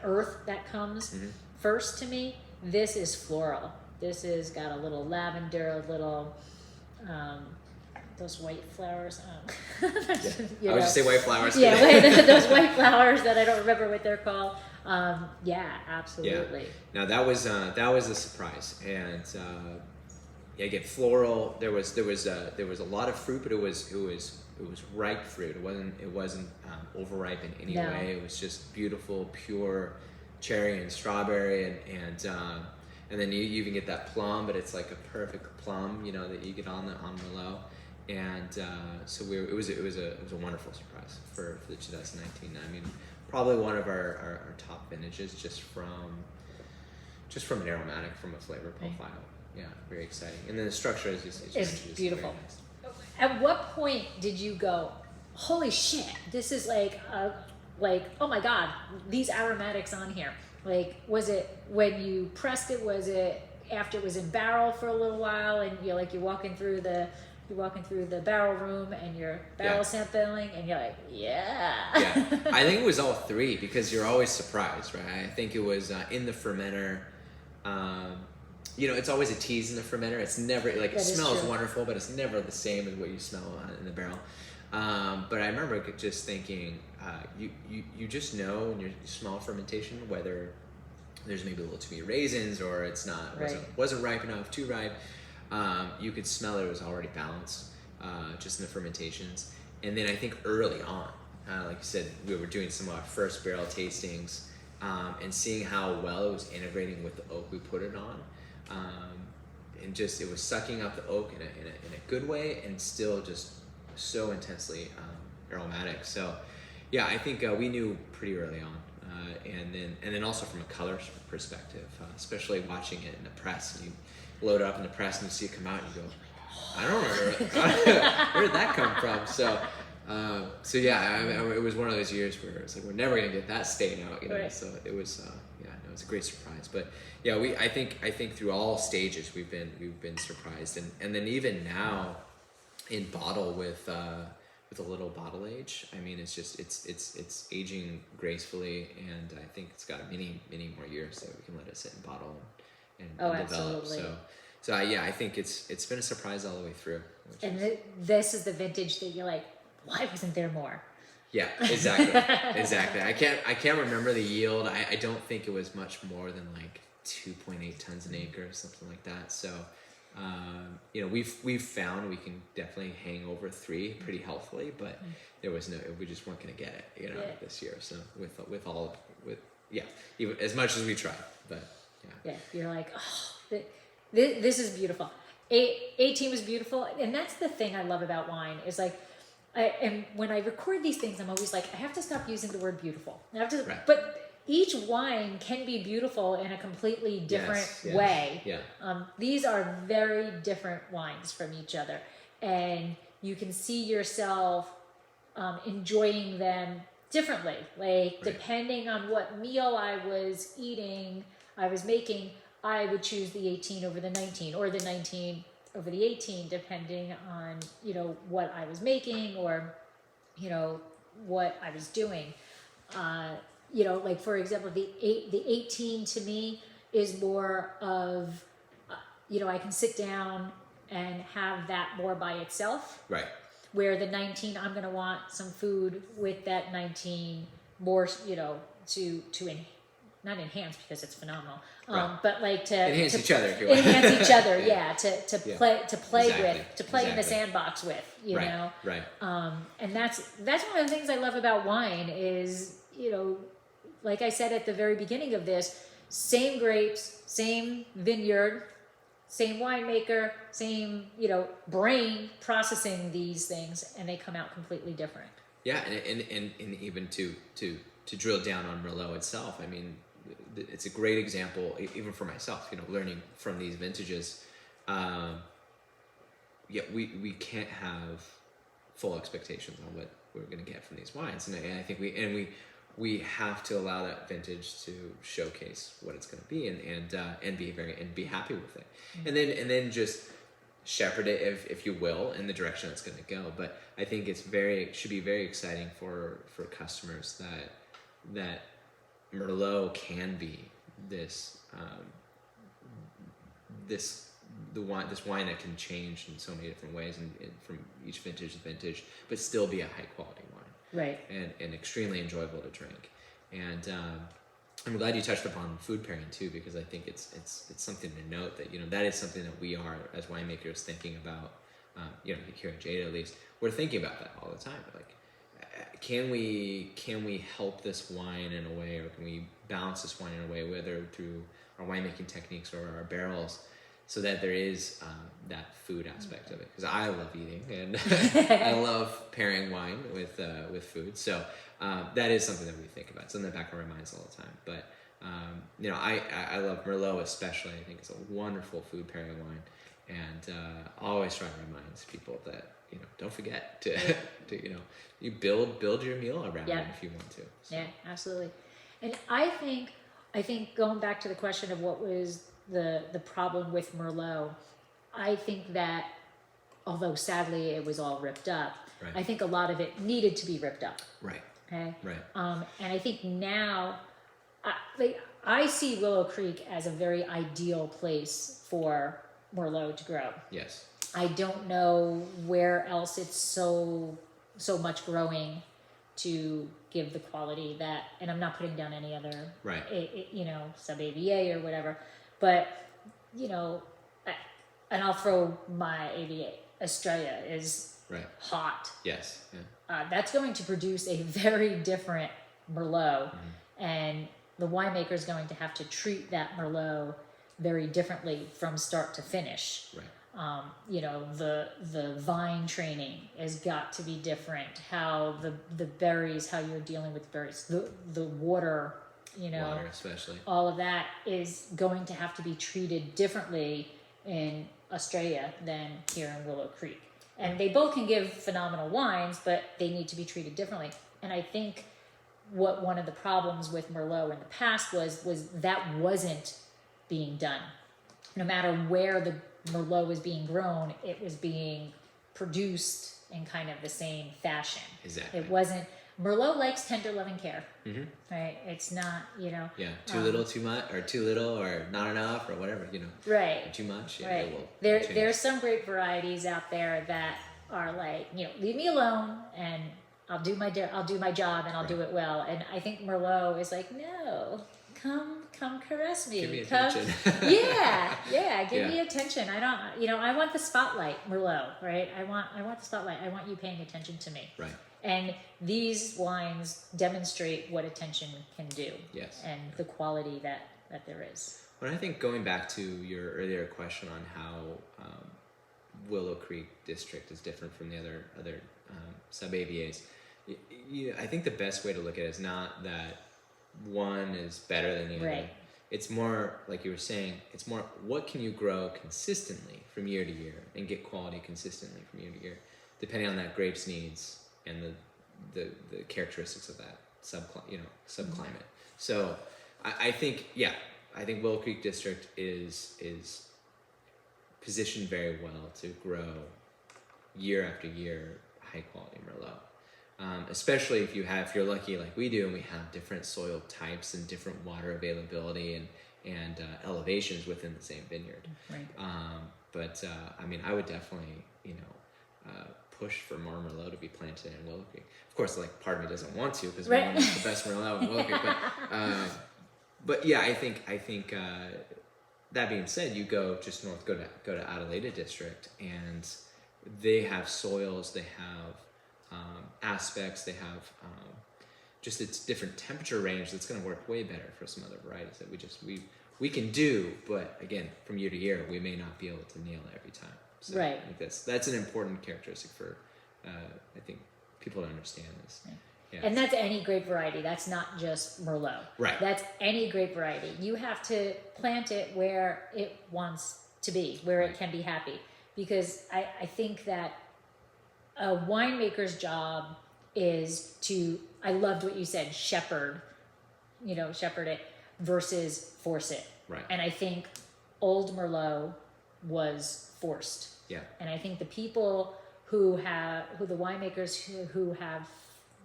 earth that comes first to me, this is floral. This has got a little lavender, a little those white flowers. I would just say white flowers. Yeah, those white flowers that I don't remember what they're called. Yeah, absolutely. Yeah. Now that was a surprise, and again, floral. There was a lot of fruit, but it was ripe fruit. It wasn't overripe in any way. It was just beautiful, pure cherry and strawberry, and then you even get that plum, but it's like a perfect plum, that you get on Merlot, and so it was a wonderful surprise for the 2019. I mean, probably one of our top vintages just from an aromatic, from a flavor profile. Yeah, very exciting. And then the structure is beautiful. Nice. At what point did you go, holy shit, this is like oh my God, these aromatics on here? Like, was it when you pressed it? Was it after it was in barrel for a little while, and you're walking through the barrel room and you're barrel sampling, and you're like, yeah. I think it was all three, because you're always surprised, right? I think it was in the fermenter. It's always a tease in the fermenter. It's never like it smells wonderful, but it's never the same as what you smell in the barrel. But I remember just thinking, you just know when you smell fermentation whether there's maybe a little too many raisins, or it's not wasn't ripe enough, too ripe. You could smell it was already balanced, just in the fermentations. And then I think early on, like you said, we were doing some of our first barrel tastings, and seeing how well it was integrating with the oak we put it on. and just it was sucking up the oak in a good way, and still just so intensely aromatic. So yeah, I think we knew pretty early on, and then also from a color perspective, especially watching it in the press, and you load it up in the press and you see it come out and you go, I don't remember where did that come from. So yeah, it was one of those years where it's like we're never gonna get that stain out, Right. So it was it was a great surprise. But yeah, I think through all stages we've been surprised, and then even now in bottle with a little bottle age, I mean it's just it's aging gracefully, and I think it's got many more years that we can let it sit in bottle and develop. Absolutely. So yeah, I think it's been a surprise all the way through. And this is the vintage that you're like, why wasn't there more? Yeah, exactly. I can't remember the yield. I don't think it was much more than like 2.8 tons an acre or something like that. So, we've found we can definitely hang over 3 pretty healthily, but we just weren't going to get it, this year. So even as much as we tried, but yeah, you're like, oh, this is beautiful. 18 was beautiful, and that's the thing I love about wine is like. And when I record these things, I'm always like, I have to stop using the word beautiful. Right. But each wine can be beautiful in a completely different way. Yeah. These are very different wines from each other. And you can see yourself enjoying them differently. Like, depending on what meal I was making, I would choose the 18 over the 19, or the 19 over the 18, depending on, what I was making or, what I was doing. Like for example, the 18 to me is more of, I can sit down and have that more by itself. Right. Where the 19, I'm going to want some food with that 19 more, not enhance because it's phenomenal, but like to enhance each other. If you want. Enhance each other, to play Exactly. in the sandbox with, know. Right. And that's one of the things I love about wine is, like I said at the very beginning of this, same grapes, same vineyard, same winemaker, same brain processing these things, and they come out completely different. Yeah, and even to drill down on Merlot itself, I mean, it's a great example, even for myself, learning from these vintages. We can't have full expectations on what we're going to get from these wines, and I think we have to allow that vintage to showcase what it's going to be, and be happy with it, and then just shepherd it, if you will, in the direction it's going to go. But I think should be very exciting for customers that Merlot can be this wine that can change in so many different ways, and from each vintage to vintage, but still be a high quality wine, right? And extremely enjoyable to drink. And I'm glad you touched upon food pairing too, because I think it's something to note that that is something that we are as winemakers thinking about. Here at Jada, at least, we're thinking about that all the time. Like, can we help this wine in a way, or can we balance this wine in a way, whether through our winemaking techniques or our barrels, so that there is that food aspect of it? Because I love eating, and I love pairing wine with food. So that is something that we think about. It's in the back of our minds all the time. But I love Merlot especially. I think it's a wonderful food pairing wine, and always try to remind people that don't forget to you build your meal around it if you want to. So. Yeah, absolutely. And I think going back to the question of what was the problem with Merlot, I think that although sadly it was all ripped up, right. I think a lot of it needed to be ripped up. Right. Okay. Right. And I think now, I see Willow Creek as a very ideal place for Merlot to grow. Yes. I don't know where else it's so much growing to give the quality that, and I'm not putting down any other, right. Sub AVA or whatever, but and I'll throw my AVA. Australia is right. hot. Yes. Yeah. That's going to produce a very different Merlot, and the winemaker is going to have to treat that Merlot very differently from start to finish. Right. You know, the vine training has got to be different. How the berries, how you're dealing with berries, the water, you know, Water especially. all of that is going to have to be treated differently in Australia than here in Willow Creek. And they both can give phenomenal wines, but they need to be treated differently. And I think what one of the problems with Merlot in the past was that wasn't being done. No matter where the Merlot was being grown, it was being produced in kind of the same fashion. Exactly. It wasn't. Merlot likes tender loving care, Mm-hmm. right? It's not, you know. Yeah, too little, too much, or too little, or not enough, or whatever, you know. Right. Or too much. Yeah, Right. it will There's some great varieties out there that are like, you know, leave me alone and I'll do my job and I'll do it well. And I think Merlot is like, no, come caress me. Give me come, attention. give me attention. I don't, you know, I want the spotlight, Merlot, right? I want the spotlight. I want you paying attention to me. Right. And these wines demonstrate what attention can do. Yes. And the quality that there is. Well, I think going back to your earlier question on how Willow Creek District is different from the other sub-AVAs, I think the best way to look at it is not that one is better than the other. Right. It's more, like you were saying, it's more what can you grow consistently from year to year and get quality consistently from year to year, depending on that grape's needs and the characteristics of that subclimate. Mm-hmm. So I think Willow Creek District is positioned very well to grow year after year high quality Merlot. Especially if you're lucky like we do, and we have different soil types and different water availability and elevations within the same vineyard. Right. I mean, I would definitely, push for more Merlot to be planted in Willow Creek. Of course, like part of me doesn't want to because we want the best Merlot in Willow Creek. But yeah, I think that being said, you go just north, go to Adelaida District, and they have soils, they have aspects, they have just its different temperature range that's going to work way better for some other varieties that we can do, but again, from year to year, we may not be able to nail it every time. So Right. I think that's an important characteristic for I think people to understand this. Right. Yeah. And that's any grape variety. That's not just Merlot. Right. That's any grape variety. You have to plant it where it wants to be, where it can be happy. Because I think that a winemaker's job is to, I loved what you said, shepherd it versus force it. Right. And I think old Merlot was forced. Yeah. And I think the people who the winemakers who have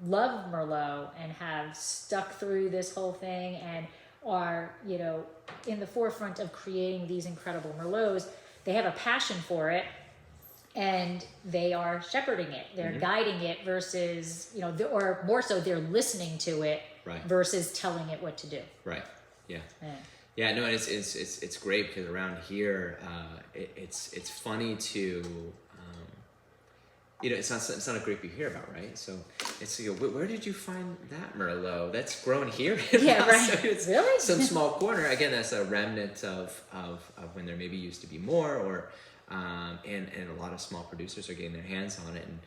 loved Merlot and have stuck through this whole thing and are, in the forefront of creating these incredible Merlots, they have a passion for it and they are shepherding it. They're Mm-hmm. guiding it versus, or more so they're listening to it Right. versus telling it what to do. Right. Yeah. Yeah. Yeah, no, it's great because around here, it's funny to, it's not a grape you hear about, right? So it's where did you find that Merlot? That's grown here. Yeah, right. So it's Really? some small corner. Again, that's a remnant of when there maybe used to be more, or and a lot of small producers are getting their hands on it, and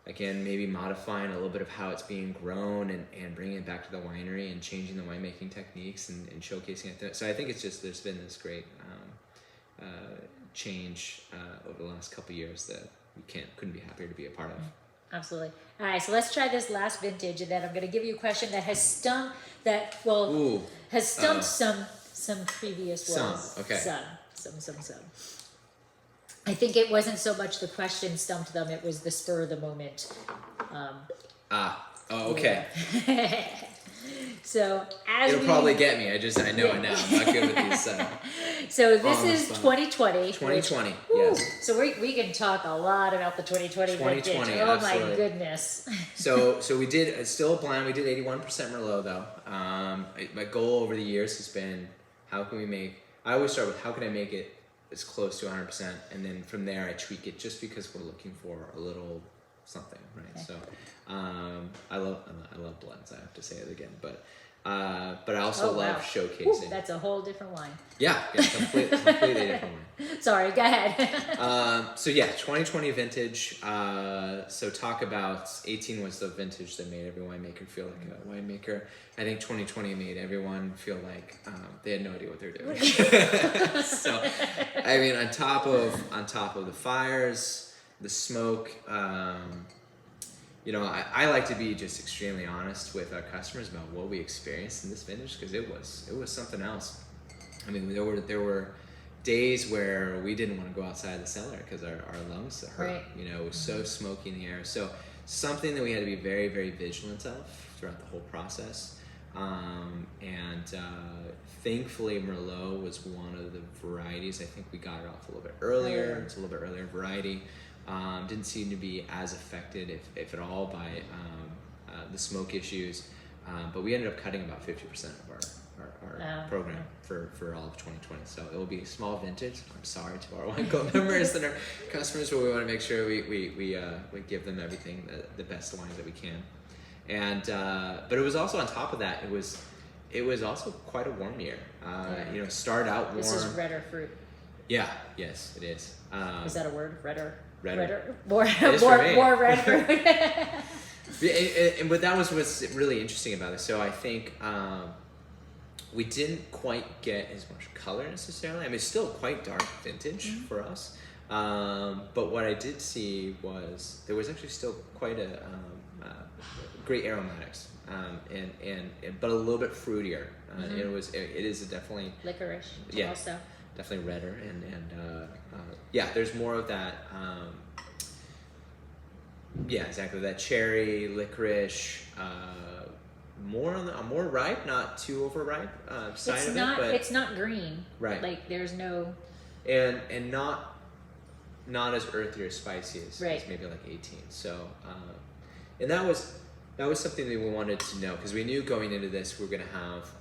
again, maybe modifying a little bit of how it's being grown and bringing it back to the winery and changing the winemaking techniques and showcasing it. So I think it's just, there's been this great change over the last couple of years that we couldn't be happier to be a part of. Absolutely. All right, so let's try this last vintage, and then I'm going to give you a question that has stumped some previous ones. Some, okay. Some. I think it wasn't so much the question stumped them; it was the spur of the moment. Okay. Yeah. So It'll probably get me. I know it now. I'm not good with these. So this is 2020. 2020. Woo. Yes. So we can talk a lot about the 2020 vintage. 2020, Oh absolutely. my goodness. So we did, it's still a blend. We did 81% Merlot though. My goal over the years has been, I always start with how can I make it as close to 100%, and then from there I tweak it just because we're looking for a little something, right? Okay. So I love blends. I have to say it again, but But I also love showcasing. Ooh, that's a whole different wine. Yeah, completely different wine. Sorry, go ahead. So yeah, 2020 vintage. So talk about 18 was the vintage that made every winemaker feel like a winemaker. I think 2020 made everyone feel like they had no idea what they were doing. So, I mean, on top of the fires, the smoke. You know, I like to be just extremely honest with our customers about what we experienced in this vintage, because it was something else. I mean, there were days where we didn't want to go outside the cellar because our lungs hurt. Right. You know, it was so smoky in the air. So something that we had to be very, very vigilant of throughout the whole process. Thankfully, Merlot was one of the varieties. I think we got it off a little bit earlier. It's a little bit earlier variety. Didn't seem to be as affected, if at all, by the smoke issues. But we ended up cutting about 50% of our program for all of 2020. So it will be a small vintage. I'm sorry to our wine club members and our customers, but we want to make sure we give them everything, the best wines that we can. And but it was also on top of that, it was also quite a warm year. You know, start out warm. This is redder fruit. Yeah. Yes, it is. Is that a word? Redder. More red fruit. But that was what's really interesting about it. So I think we didn't quite get as much color necessarily. I mean, it's still quite dark vintage for us. But what I did see was there was actually still quite a great aromatics, but a little bit fruitier. It is definitely licorice. Yeah. Also. Definitely redder, and there's more of that. Yeah, exactly, that cherry, licorice, more on the more ripe, not too overripe side of it. But it's not green. Right. Like there's no. And not as earthy or spicy as maybe like 18. So, and that was something that we wanted to know, because we knew going into this we were going to have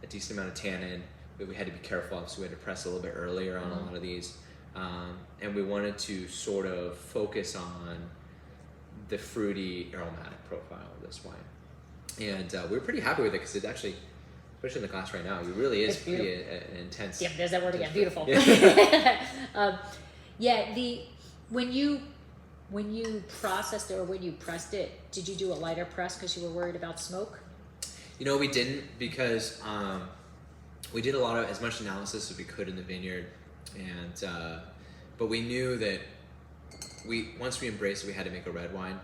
a decent amount of tannin. But we had to be careful, so we had to press a little bit earlier on a lot of these. And we wanted to sort of focus on the fruity aromatic profile of this wine. And we were pretty happy with it, because it actually, especially in the glass right now, it really is pretty an intense. Yeah, there's that word again. Beautiful. Yeah. When you processed it or when you pressed it, did you do a lighter press because you were worried about smoke? You know, we didn't, because we did as much analysis as we could in the vineyard, and but we knew that once we embraced it, we had to make a red wine.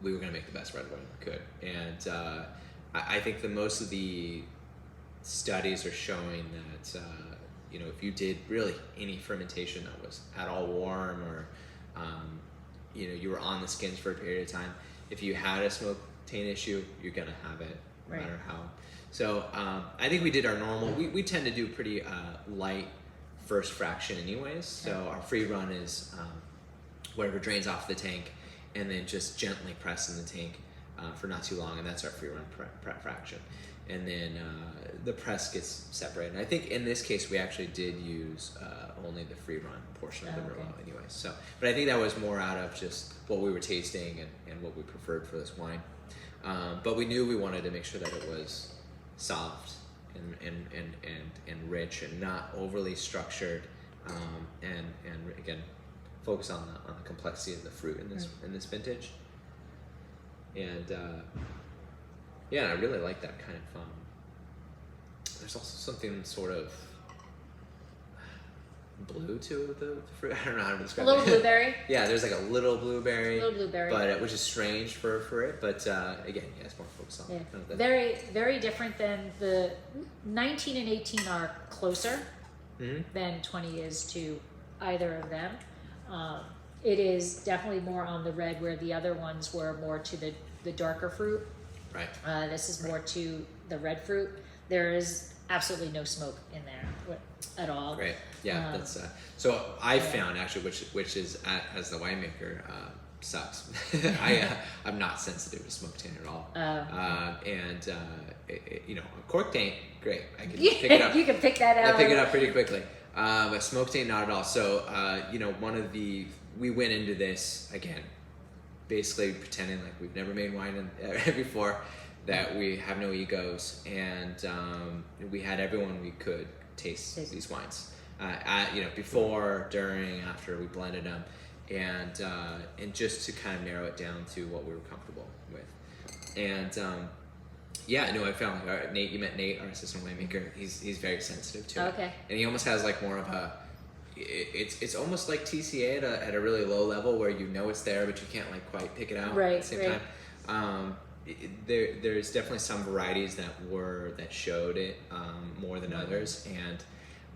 We were going to make the best red wine we could, and I think that most of the studies are showing that you know, if you did really any fermentation that was at all warm, or you know, you were on the skins for a period of time, if you had a smoke taint issue, you're going to have it no matter how. So I think we did our normal. We tend to do pretty light first fraction anyways. So our free run is whatever drains off the tank, and then just gently press in the tank for not too long, and that's our free run fraction. And then the press gets separated. And I think in this case we actually did use only the free run portion of the Merlot anyway. So, but I think that was more out of just what we were tasting and what we preferred for this wine. But we knew we wanted to make sure that it was soft and rich and not overly structured, and again focus on the complexity of the fruit in this vintage. And I really like that kind of there's also something sort of blue to the fruit. I don't know how to describe it. A little blueberry. Yeah, there's like a little blueberry. But which is strange for it. But again, it's more focused on kind of the very, very different than the 19 and 18 are closer than 20 is to either of them. It is definitely more on the red, where the other ones were more to the darker fruit. Right. This is more to the red fruit. There is absolutely no smoke in there at all. Great. Yeah, that's so I found actually, which is as the winemaker sucks. I'm not sensitive to smoke taint at all. You know, a cork taint, great. I can pick it up. You can pick that out. I pick it up pretty quickly. But smoke taint, not at all. So you know, we went into this again, basically pretending like we've never made wine before. that we have no egos, and we had everyone we could taste these wines. Before, during, after we blended them, and just to kind of narrow it down to what we were comfortable with. And I found Nate. You met Nate, our assistant winemaker. He's very sensitive to it. Okay. And he almost has like more of a. It's almost like TCA at a really low level where you know it's there, but you can't like quite pick it out at the same time. There's definitely some varieties that showed it more than others, and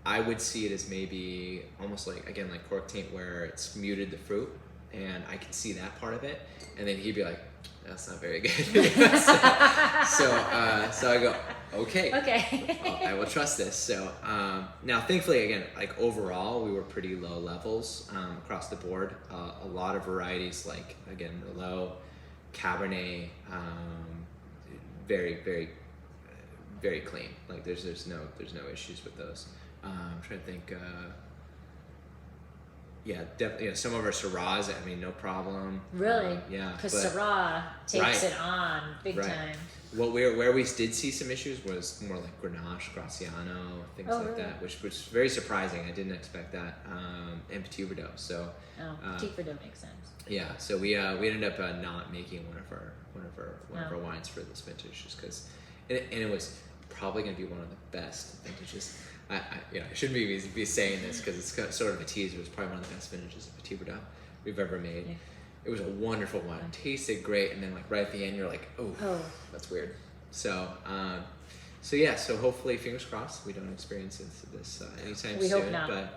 I would see it as maybe almost like, again, like cork taint, where it's muted the fruit, and I can see that part of it, and then he'd be like, that's not very good. so I go, okay, I will trust this. So now, thankfully, again, like overall, we were pretty low levels across the board. A lot of varieties, like again, Merlot, Cabernet, very, very, very clean. Like there's no issues with those. I'm trying to think. Definitely. Some of our Syrahs, I mean, no problem. Really? Yeah. Because Syrah takes it on big time. Well, where we did see some issues was more like Grenache, Graciano, things like that, which was very surprising. I didn't expect that. And Petit Verdot. So. Petit Verdot makes sense. Yeah. So we ended up not making one of our wines for this vintage, just because, and it was probably going to be one of the best vintages. I shouldn't be saying this because it's sort of a teaser. It was probably one of the best vintages of Petit Verdot we've ever made. Yeah. It was a wonderful wine. It tasted great, and then like right at the end, you're like, oh, that's weird. So, so hopefully, fingers crossed, we don't experience this anytime soon. We hope not. But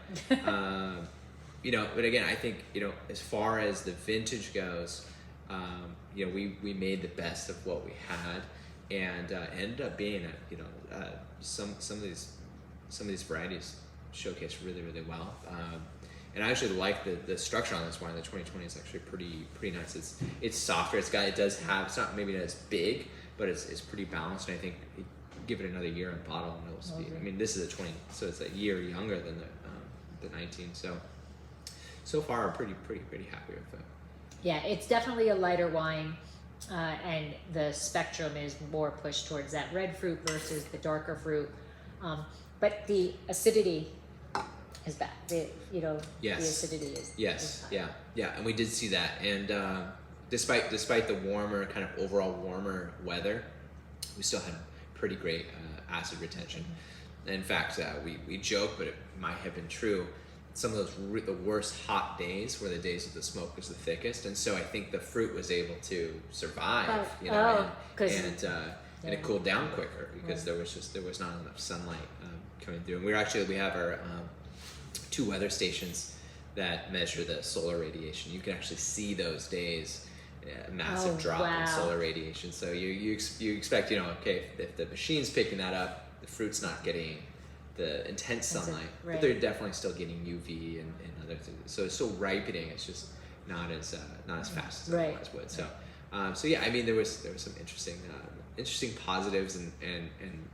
but again, I think as far as the vintage goes, we made the best of what we had, and ended up being some of these varieties showcased really, really well. And I actually like the structure on this wine. The 2020 is actually pretty nice. It's softer. It's not maybe not as big, but it's pretty balanced. And I think give it another year in bottle, and it'll be. I mean, this is a 20, so it's a year younger than the 19. So far, I'm pretty happy with it. Yeah, it's definitely a lighter wine, and the spectrum is more pushed towards that red fruit versus the darker fruit. But the acidity is bad. The acidity is high. Yeah, and we did see that. And despite the warmer, kind of overall warmer weather, we still had pretty great acid retention. Mm-hmm. In fact, we joke, but it might have been true. Some of those the worst hot days were the days that the smoke was the thickest, and so I think the fruit was able to survive. And it cooled down quicker because there was not enough sunlight coming through. And we have our 2 weather stations that measure the solar radiation. You can actually see those days, massive drop in solar radiation. So you expect if the machine's picking that up, the fruit's not getting the intense sunlight, but they're definitely still getting UV and other things. So it's still ripening. It's just not as fast as it otherwise would. So I mean there was some interesting positives and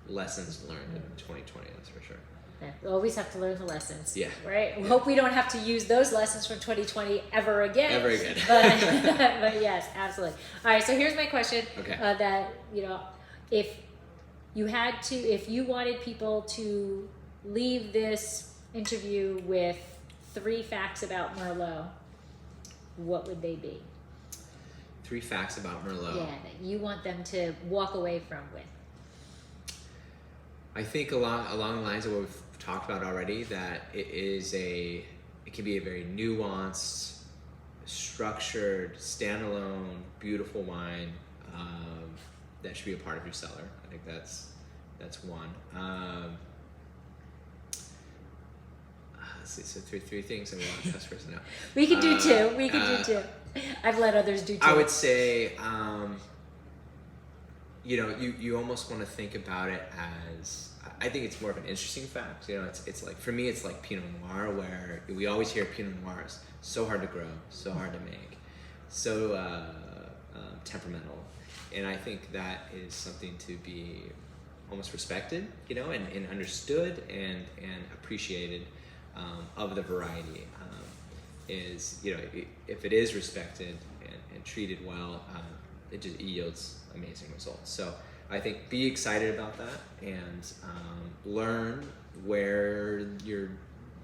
lessons learned in 2020. That's for sure. Yeah, we always have to learn the lessons. Yeah. Right. We hope we don't have to use those lessons from 2020 ever again. But yes, absolutely. All right. So here's my question. Okay. That if you wanted people to leave this interview with 3 facts about Merlot, what would they be? 3 facts about Merlot. Yeah, that you want them to walk away from with. I think along the lines of what we've talked about already, that it can be a very nuanced, structured, standalone, beautiful wine that should be a part of your cellar. I think that's one. Let's see, so three things I want customers to know. We can do 2. We can do 2. I've let others do 2. I would say, you almost want to think about it as, I think it's more of an interesting fact. It's like, for me, it's like Pinot Noir, where we always hear Pinot Noir is so hard to grow, so hard to make, so temperamental. And I think that is something to be almost respected, and understood and appreciated of the variety. If it is respected and treated well, it just yields amazing results. So I think be excited about that and learn where you're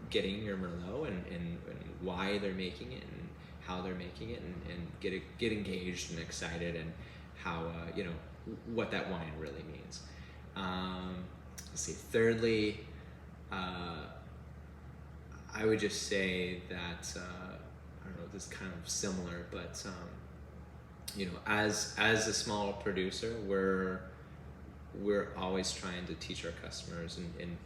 getting your Merlot and why they're making it and how they're making it, and get engaged and excited, and how what that wine really means. Let's see. Thirdly, I would just say that I don't know. This is kind of similar, but as a small producer, we're always trying to teach our customers and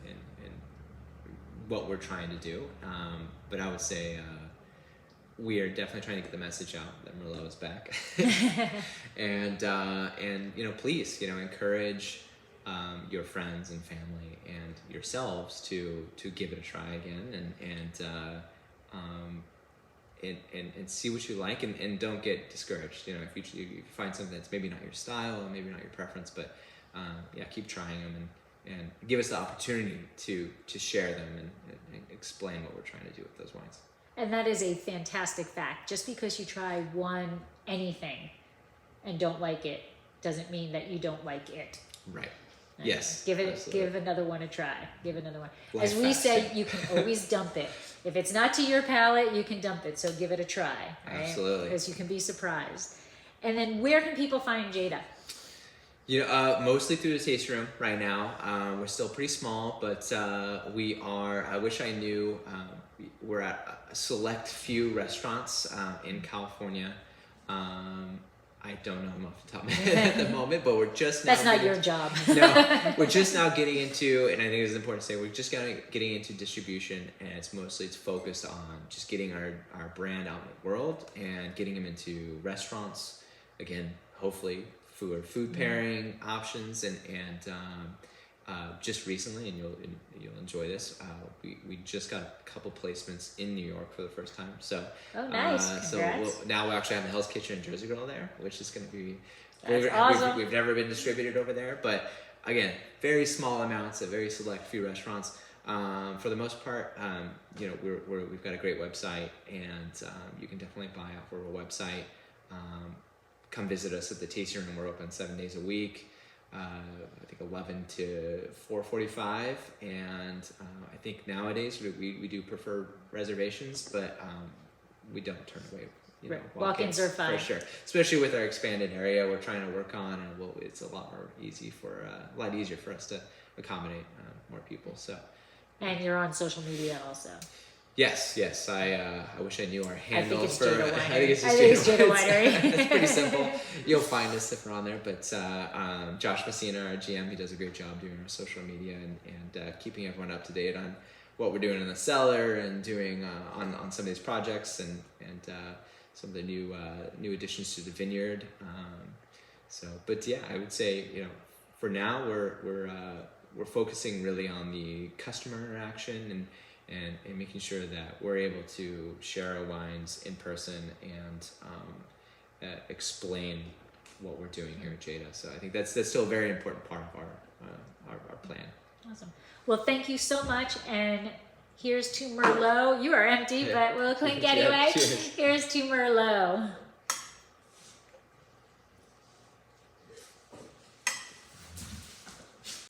what we're trying to do. But I would say we are definitely trying to get the message out that Merlot is back, and please encourage your friends and family and yourselves to give it a try again, and see what you like, and don't get discouraged. If you find something that's maybe not your style or maybe not your preference, but keep trying them and give us the opportunity to share them and explain what we're trying to do with those wines. And that is a fantastic fact. Just because you try anything and don't like it doesn't mean that you don't like it. Right. Yes. Give another one a try. Give another one. As we say, you can always dump it. If it's not to your palate, you can dump it. So give it a try. Right? Absolutely. Because you can be surprised. And then where can people find Jada? Mostly through the tasting room right now. We're still pretty small, but we are. I wish I knew. We're at a select few restaurants in California. I don't know them off the top of my head at the moment, but we're just now. That's not your job. No, we're just now getting into, and I think it's important to say, we're just getting into distribution, and it's focused on just getting our brand out in the world and getting them into restaurants. Again, hopefully for food pairing options, and just recently, and you'll enjoy this. We just got a couple placements in New York for the first time. So nice. Now we actually have the Hell's Kitchen and Jersey Girl there, which is going to be awesome. We've never been distributed over there, but again, very small amounts at very select few restaurants. For the most part, we've got a great website, and you can definitely buy off of our website. Come visit us at the tasting room. We're open 7 days a week. I think 11 to 4:45, and I think nowadays we do prefer reservations, but we don't turn away. Walk-ins are fine for sure, especially with our expanded area we're trying to work on, and it's a lot easier for us to accommodate more people. So, and you're on social media also. Yes. I wish I knew our handle. I think it's Jada Winery. I think it's Jada Winery. It's pretty simple. You'll find us if we're on there. But Josh Messina, our GM, he does a great job doing our social media and keeping everyone up to date on what we're doing in the cellar and doing on some of these projects and some of the new additions to the vineyard. I would say for now we're focusing really on the customer interaction and making sure that we're able to share our wines in person and explain what we're doing here at Jada. So I think that's still a very important part of our plan. Awesome. Well, thank you so much. And here's to Merlot. You are empty, but we'll clink anyway. Cheers. Here's to Merlot.